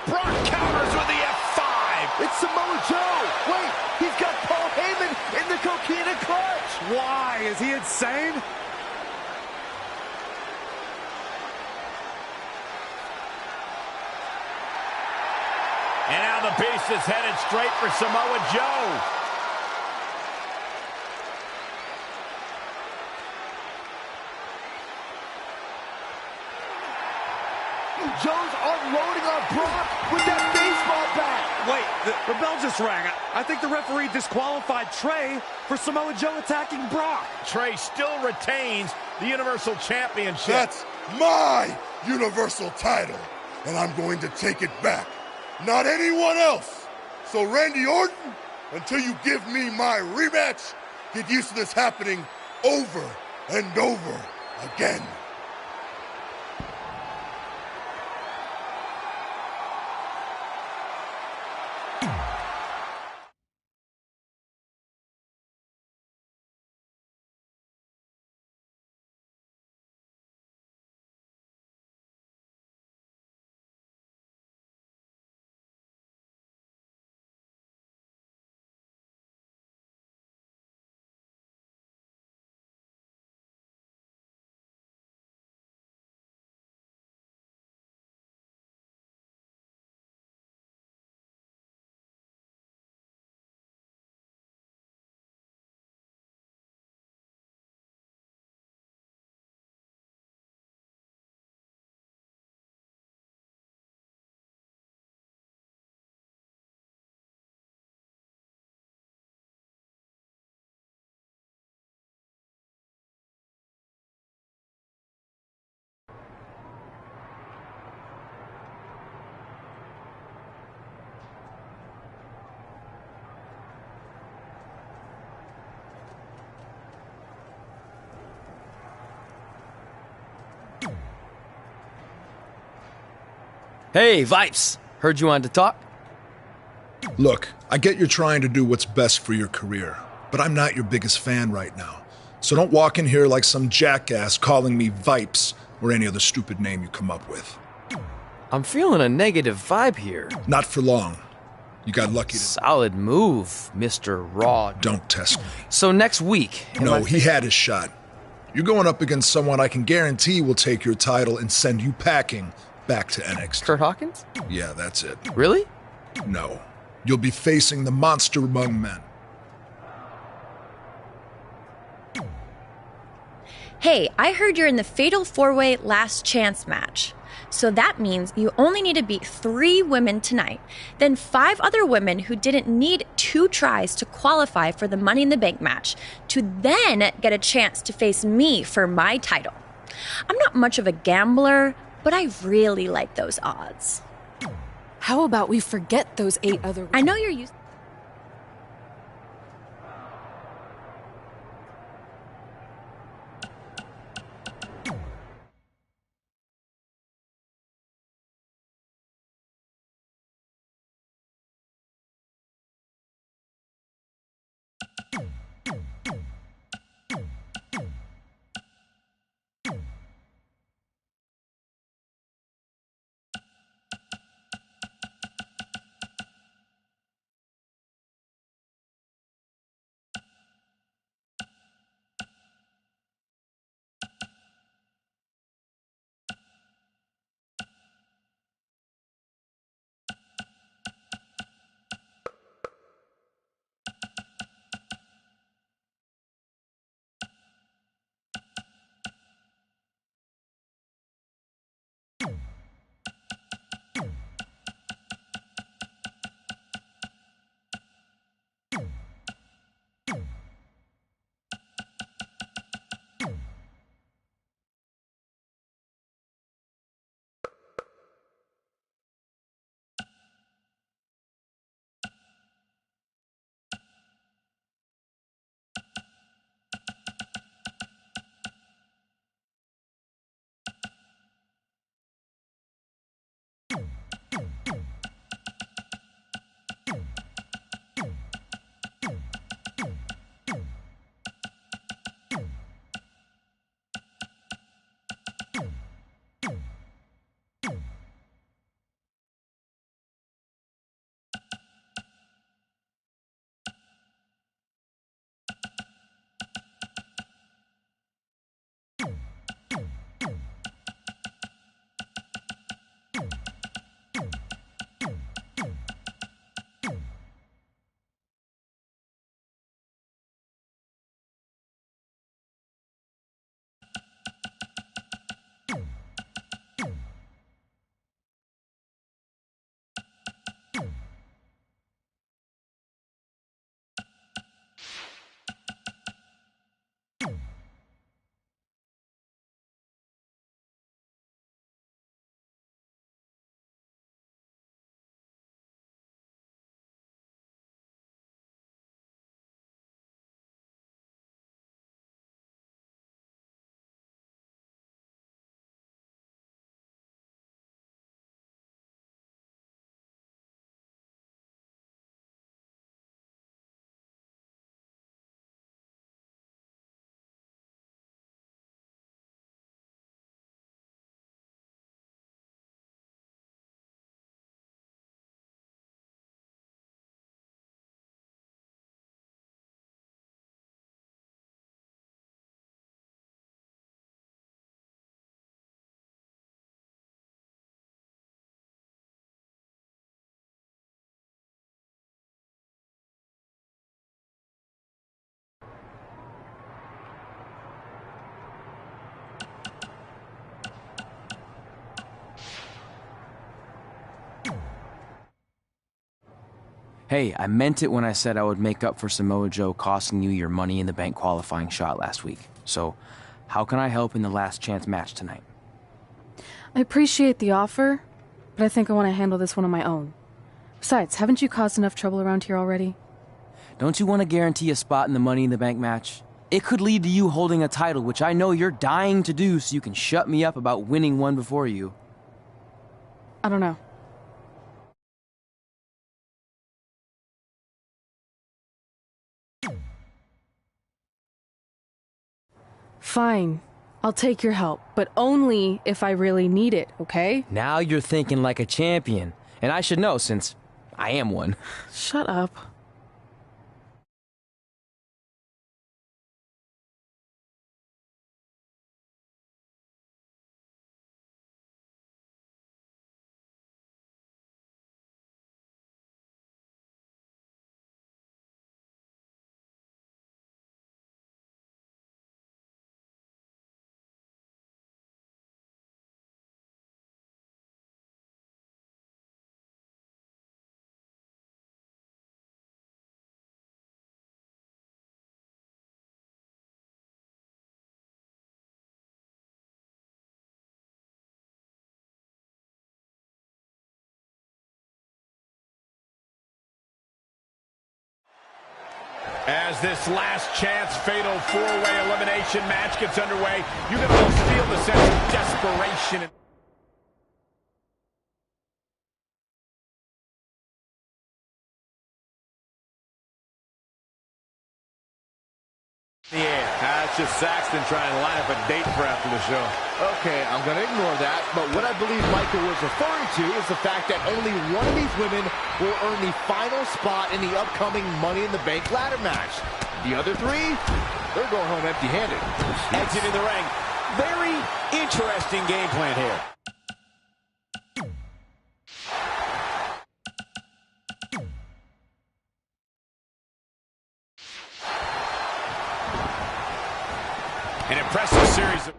Brock counters with the F5. It's Samoa Joe. Wait, he's got Paul Heyman in the Coquina clutch. Why? Is he insane? And now the Beast is headed straight for Samoa Joe. Joe's unloading on Brock with that baseball bat. Wait, the bell just rang. I think the referee disqualified Trey for Samoa Joe attacking Brock. Trey still retains the Universal Championship. That's my Universal title, and I'm going to take it back. Not anyone else. So Randy Orton, until you give me my rematch, get used to this happening over and over again. Hey, Vipes. Heard you wanted to talk? Look, I get you're trying to do what's best for your career, but I'm not your biggest fan right now. So don't walk in here like some jackass calling me Vipes or any other stupid name you come up with. I'm feeling a negative vibe here. Not for long. You got lucky to... Solid move, Mr. Raw. Don't test me. So next week... No, he had his shot. You're going up against someone I can guarantee will take your title and send you packing back to NXT. Kurt Hawkins? Yeah, that's it. Really? No. You'll be facing the monster among men. Hey, I heard you're in the Fatal 4-Way Last Chance match. So that means you only need to beat 3 women tonight, then 5 other women who didn't need 2 tries to qualify for the Money in the Bank match, to then get a chance to face me for my title. I'm not much of a gambler, but I really like those odds. How about we forget those 8 other... I know you're used... Hey, I meant it when I said I would make up for Samoa Joe costing you your Money in the Bank qualifying shot last week. So, how can I help in the last chance match tonight? I appreciate the offer, but I think I want to handle this one on my own. Besides, haven't you caused enough trouble around here already? Don't you want to guarantee a spot in the Money in the Bank match? It could lead to you holding a title, which I know you're dying to do so you can shut me up about winning one before you. I don't know. Fine. I'll take your help, but only if I really need it, okay? Now you're thinking like a champion, and I should know since I am one. Shut up. As this last chance fatal four-way elimination match gets underway, you can almost feel the sense of desperation. Yeah, that's just Saxton trying to line up a date for after the show. Okay, I'm going to ignore that, but what I believe Michael was referring to is the fact that only one of these women will earn the final spot in the upcoming Money in the Bank ladder match. The other three, they're going home empty-handed. Exiting the ring. Very interesting game plan here. An impressive series of...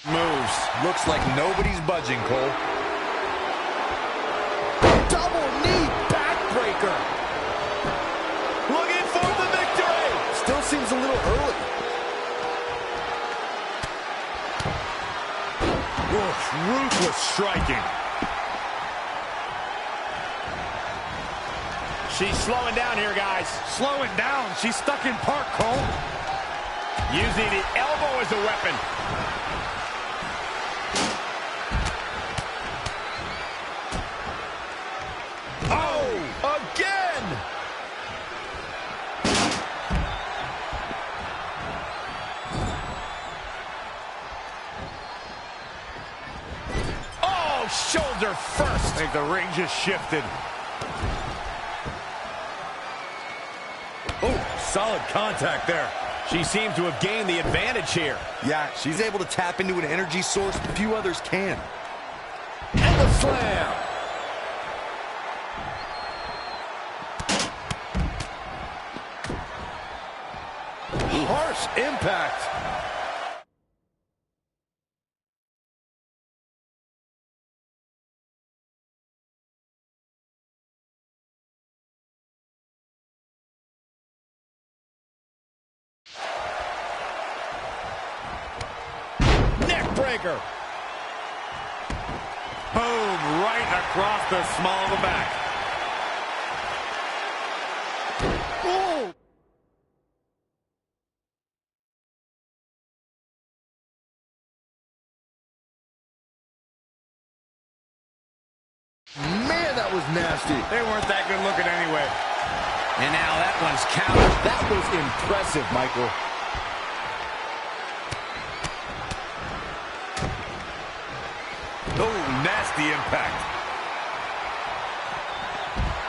Moves. Looks like nobody's budging, Cole. Double knee backbreaker. Looking for the victory. Still seems a little early. Oof, ruthless striking. She's slowing down here, guys. Slow it down. She's stuck in park, Cole. Using the elbow as a weapon. Oh, again! Oh, shoulder first. I think the ring just shifted. Oh, solid contact there. She seems to have gained the advantage here. Yeah, she's able to tap into an energy source few others can. And the slam. Harsh impact. Neck breaker. Boom, right across the small of the back. Ooh. Man, that was nasty. They weren't that good looking anyway. And now that one's countered. That was impressive, Michael. Oh, nasty impact.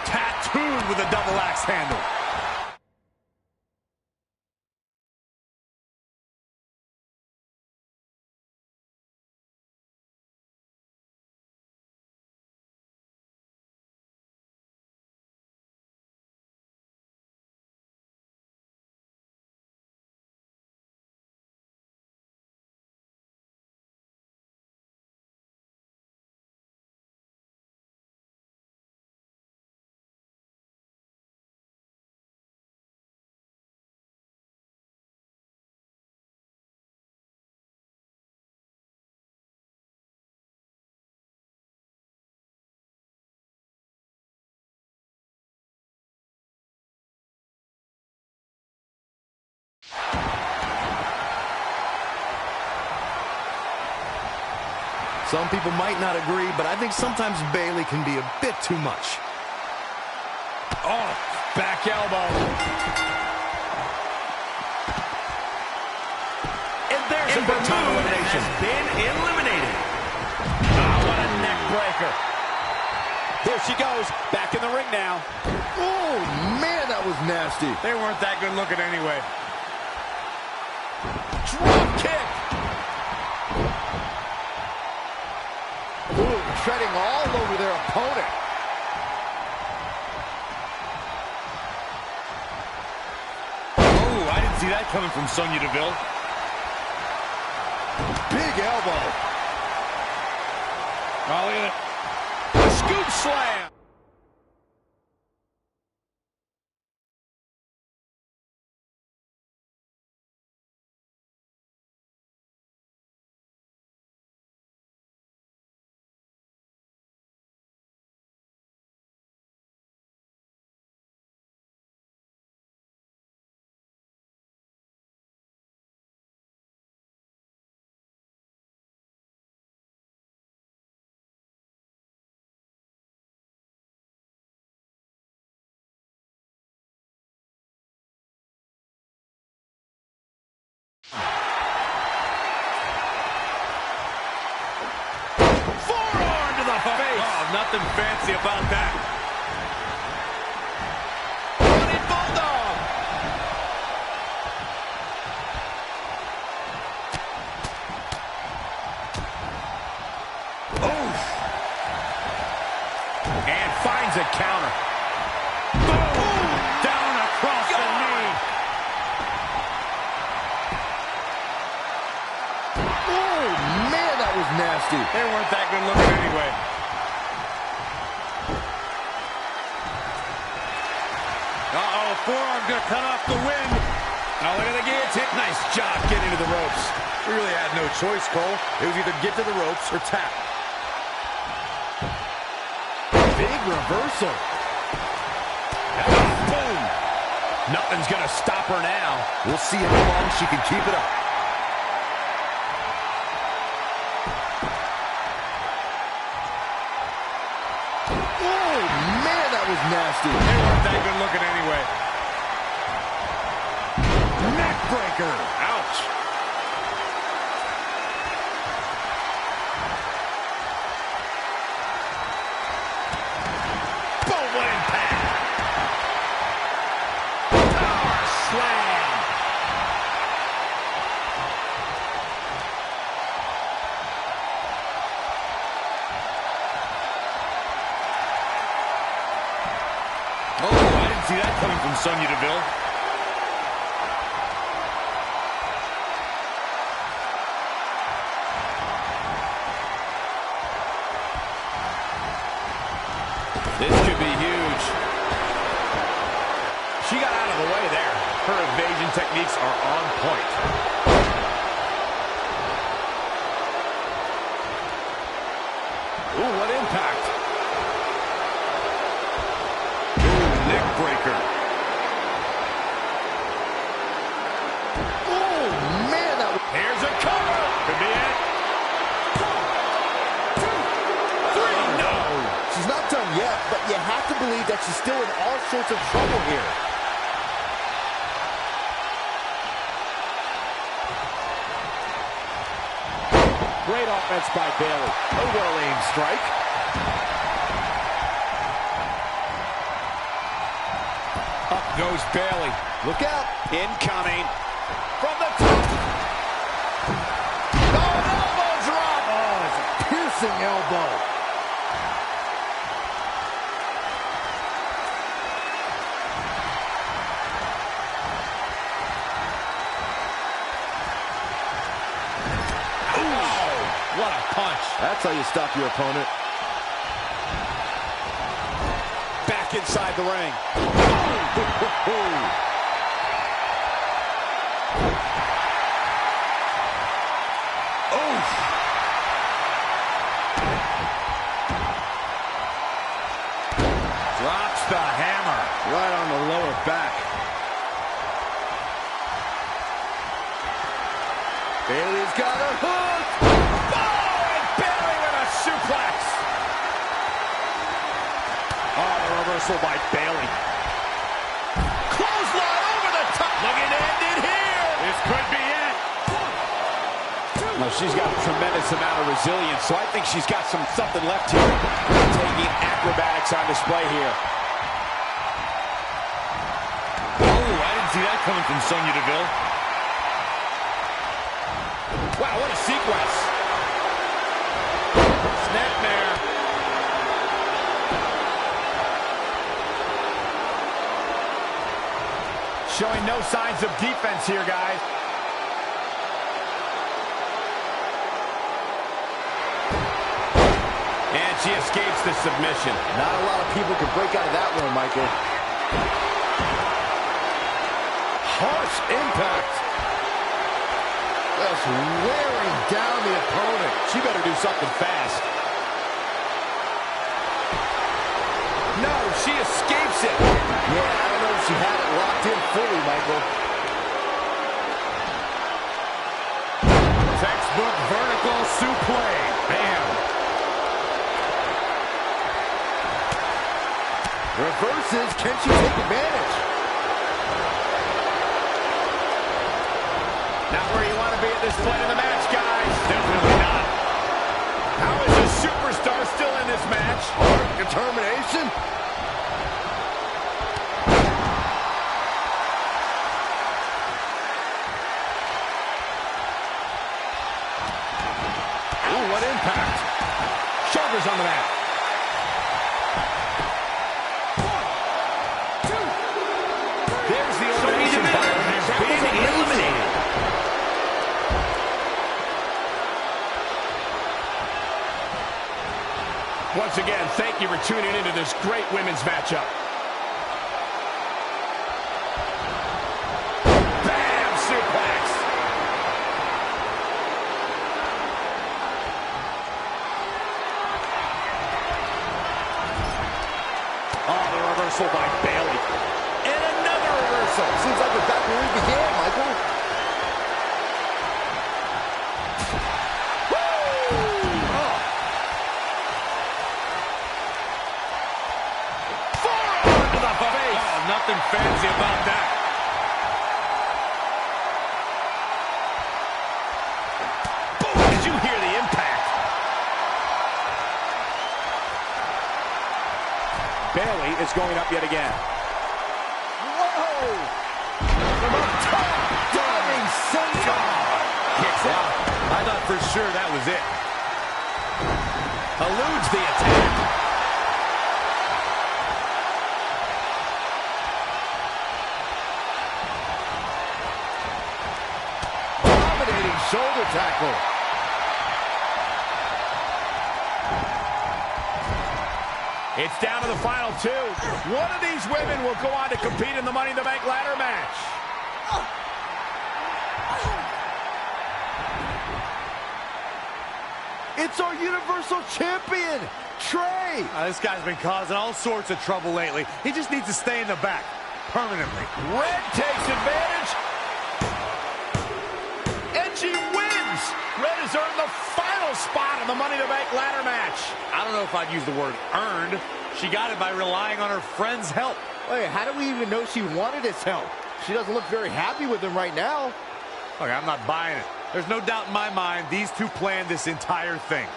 Tattooed with a double axe handle. Some people might not agree, but I think sometimes Bayley can be a bit too much. Oh, back elbow. And there's a baton elimination. Has been eliminated. Oh, what a neck breaker. Here she goes, back in the ring now. Oh, man, that was nasty. They weren't that good looking anyway. Drop kick. Ooh, treading all over their opponent. Oh, I didn't see that coming from Sonya Deville. Big elbow. Oh, look at it. The scoop slam. Forearm to the face. Oh, nothing fancy about that. Running bulldog. Oof. And finds a counter. Boom! Down across the knee. Oh, man, that was nasty. They weren't that good looking anyway. Uh-oh, forearm gonna cut off the wind. Now look at the guillotine. Nice job getting to the ropes. We really had no choice, Cole. It was either get to the ropes or tap. Big reversal. Boom! Nothing's gonna stop her now. We'll see how long she can keep it up. Oh, man, that was nasty. They weren't that good looking anyway. Neck breaker. Ouch. Boom, what impact. Power slam. Oh, I didn't see that coming from Sonya Deville. This could be huge. She got out of the way there. Her evasion techniques are on point. Ooh, what impact. Ooh, neck breaker. Oh, man, that was... Here's a cover. Could be it. 1, 2, 3. No. She's not done yet, but you have to believe that she's still in all sorts of trouble here. Great offense by Bayley. A well-aimed strike. Up goes Bayley. Look out. Incoming. From the top. Oh, an elbow drop. Oh, it's a piercing elbow. What a punch. That's how you stop your opponent. Back inside the ring. Drops the hammer. Right on the lower back. Bayley's got a hook. Oh, and Bayley with reversal by Bayley. Clothesline over the top. Looking to end it here. This could be it. Well, she's got a tremendous amount of resilience, so I think she's got something left here. Taking acrobatics on display here. Oh, I didn't see that coming from Sonya Deville. Wow, what a sequence. Snapmare. Showing no signs of defense here, guys. And she escapes the submission. Not a lot of people can break out of that one, Michael. Harsh impact. Just wearing down the opponent. She better do something fast. No, she escapes it. Yeah, I don't know if she had it locked in fully, Michael. Textbook vertical suplex. Bam. Reverses. Can she take advantage? Not where you want to be at this point in the match, guys. Definitely not. How is a superstar still in this match? Hard determination. Ooh, what impact. Shoulders on the mat. There's the elimination being eliminated. Once again, thank you for tuning into this great women's matchup. Bam! Suplex. Oh, the reversal by Bayley. And another reversal. Seems like we're back where we began, Michael. Nothing fancy about that. Boom! Did you hear the impact? Bayley is going up yet again. Whoa! From up top, diving senton. Kicks out. I thought for sure that was it. Eludes the attack. Shoulder tackle. It's down to the final two. One of these women will go on to compete in the Money in the Bank ladder match. It's our Universal Champion, Trey. This guy's been causing all sorts of trouble lately. He just needs to stay in the back permanently. Red takes advantage. She wins! Red has earned the final spot in the Money in the Bank ladder match. I don't know if I'd use the word earned. She got it by relying on her friend's help. Wait, how do we even know she wanted his help? She doesn't look very happy with him right now. Look, I'm not buying it. There's no doubt in my mind these two planned this entire thing.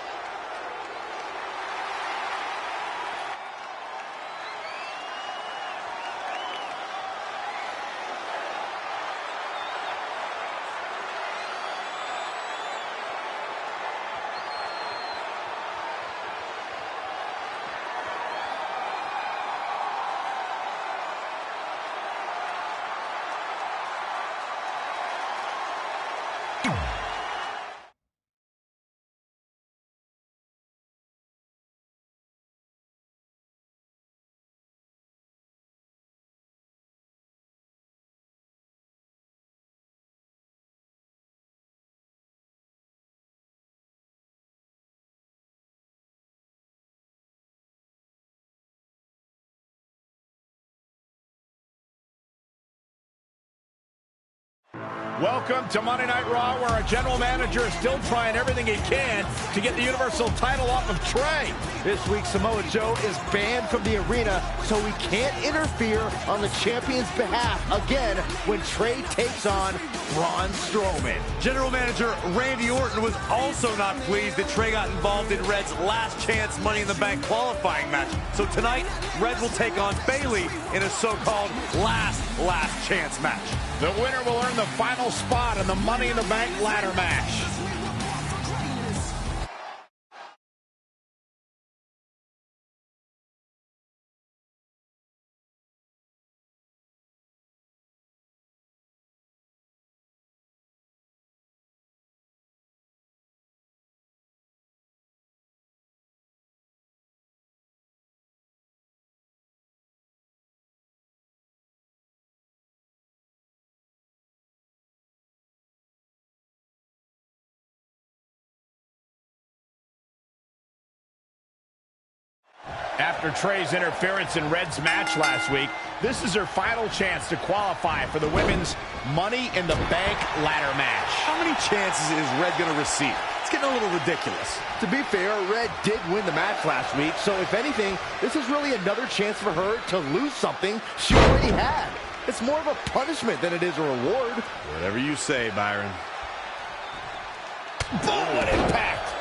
Welcome to Monday Night Raw, where our general manager is still trying everything he can to get the Universal title off of Trey. This week, Samoa Joe is banned from the arena, so he can't interfere on the champion's behalf again when Trey takes on Braun Strowman. General Manager Randy Orton was also not pleased that Trey got involved in Red's last chance Money in the Bank qualifying match. So tonight, Red will take on Bayley in a so-called last chance match. The winner will earn the final spot in the Money in the Bank ladder match. After Trey's interference in Red's match last week, this is her final chance to qualify for the women's Money in the Bank ladder match. How many chances is Red going to receive? It's getting a little ridiculous. To be fair, Red did win the match last week, so if anything, this is really another chance for her to lose something she already had. It's more of a punishment than it is a reward. Whatever you say, Byron. Boom, what impact!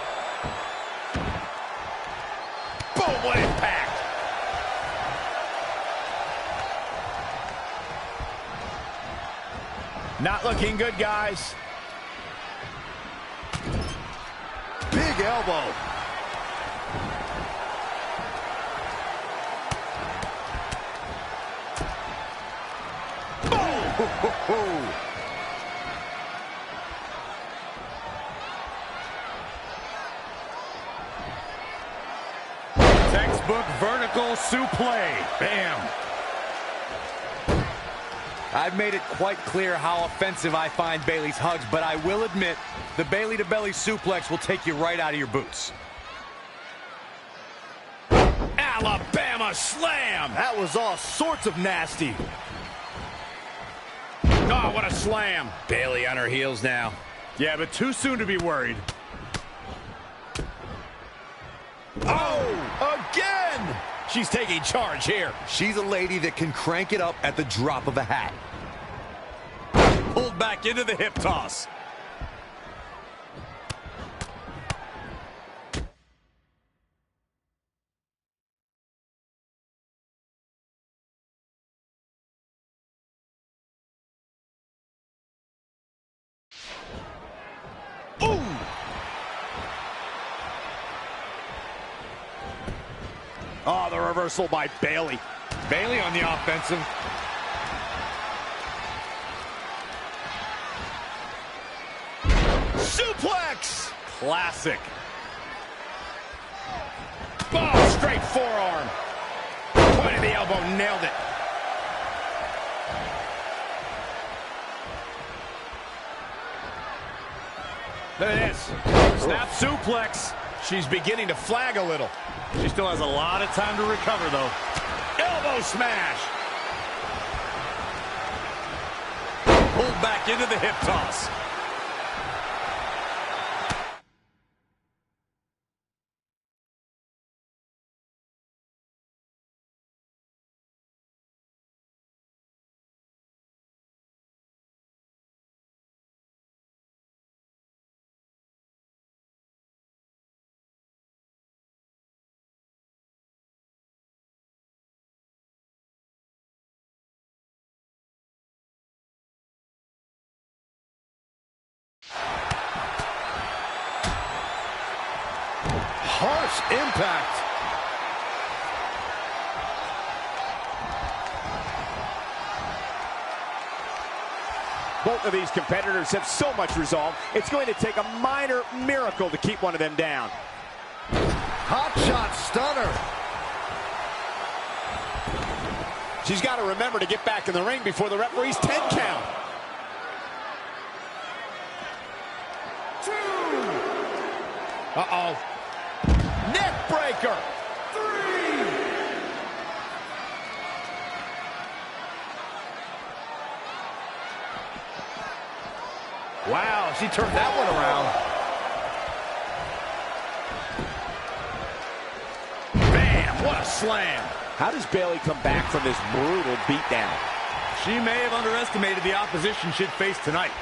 Boom, what impact! Not looking good, guys. Big elbow. Boom! Textbook vertical suplex. Bam. I've made it quite clear how offensive I find Bayley's hugs, but I will admit the Bayley-to-belly suplex will take you right out of your boots. Alabama slam! That was all sorts of nasty. Oh, what a slam. Bayley on her heels now. Yeah, but too soon to be worried. Oh, again! She's taking charge here. She's a lady that can crank it up at the drop of a hat. Pulled back into the hip toss. Ooh! Oh, the reversal by Bayley. Bayley on the offensive. Suplex! Classic. Oh, straight forearm. Point of the elbow, nailed it. Look at this. Snap suplex. She's beginning to flag a little. She still has a lot of time to recover, though. Elbow smash. Pulled back into the hip toss. Harsh impact. Both of these competitors have so much resolve, it's going to take a minor miracle to keep one of them down. Hot shot stunner. She's got to remember to get back in the ring before the referee's 10 count. Uh-oh. Neck breaker. 3. Wow, she turned that one around. Bam, what a slam. How does Bayley come back from this brutal beatdown? She may have underestimated the opposition she'd face tonight.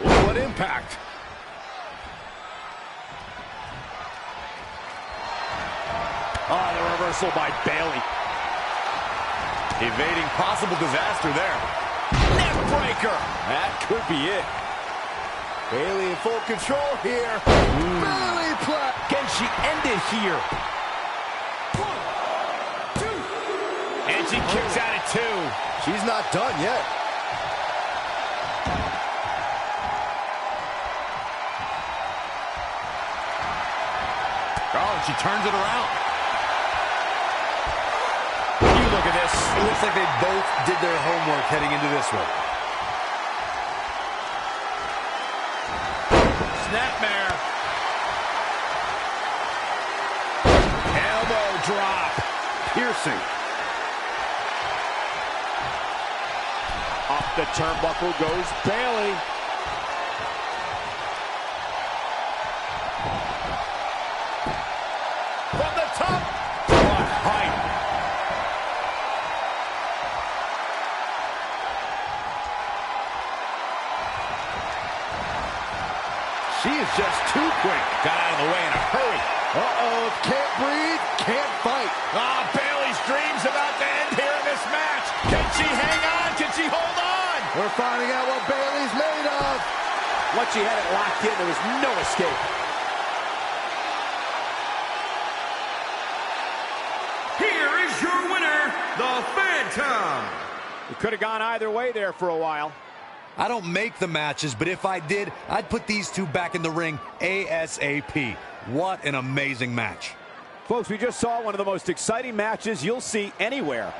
Ooh, what impact. Oh, the reversal by Bayley. Evading possible disaster there. Neck breaker. That could be it. Bayley in full control here. Bayley play. Can she end it here? 1, 2. And she kicks out at 2. She's not done yet. Oh, she turns it around. Look at this. It looks like they both did their homework heading into this one. Snapmare. Elbow drop. Piercing. Up the turnbuckle goes Bayley. From the top. What height. She is just too quick. Got out of the way in a hurry. Uh-oh, can't breathe, can't fight. Ah, Bayley's dreams about to end here in this match. Can she hang on? Can she hold on? We're finding out what Bayley's made of. Once she had it locked in, there was no escape. Here is your winner, the Phantom. It could have gone either way there for a while. I don't make the matches, but if I did, I'd put these two back in the ring ASAP. What an amazing match. Folks, we just saw one of the most exciting matches you'll see anywhere.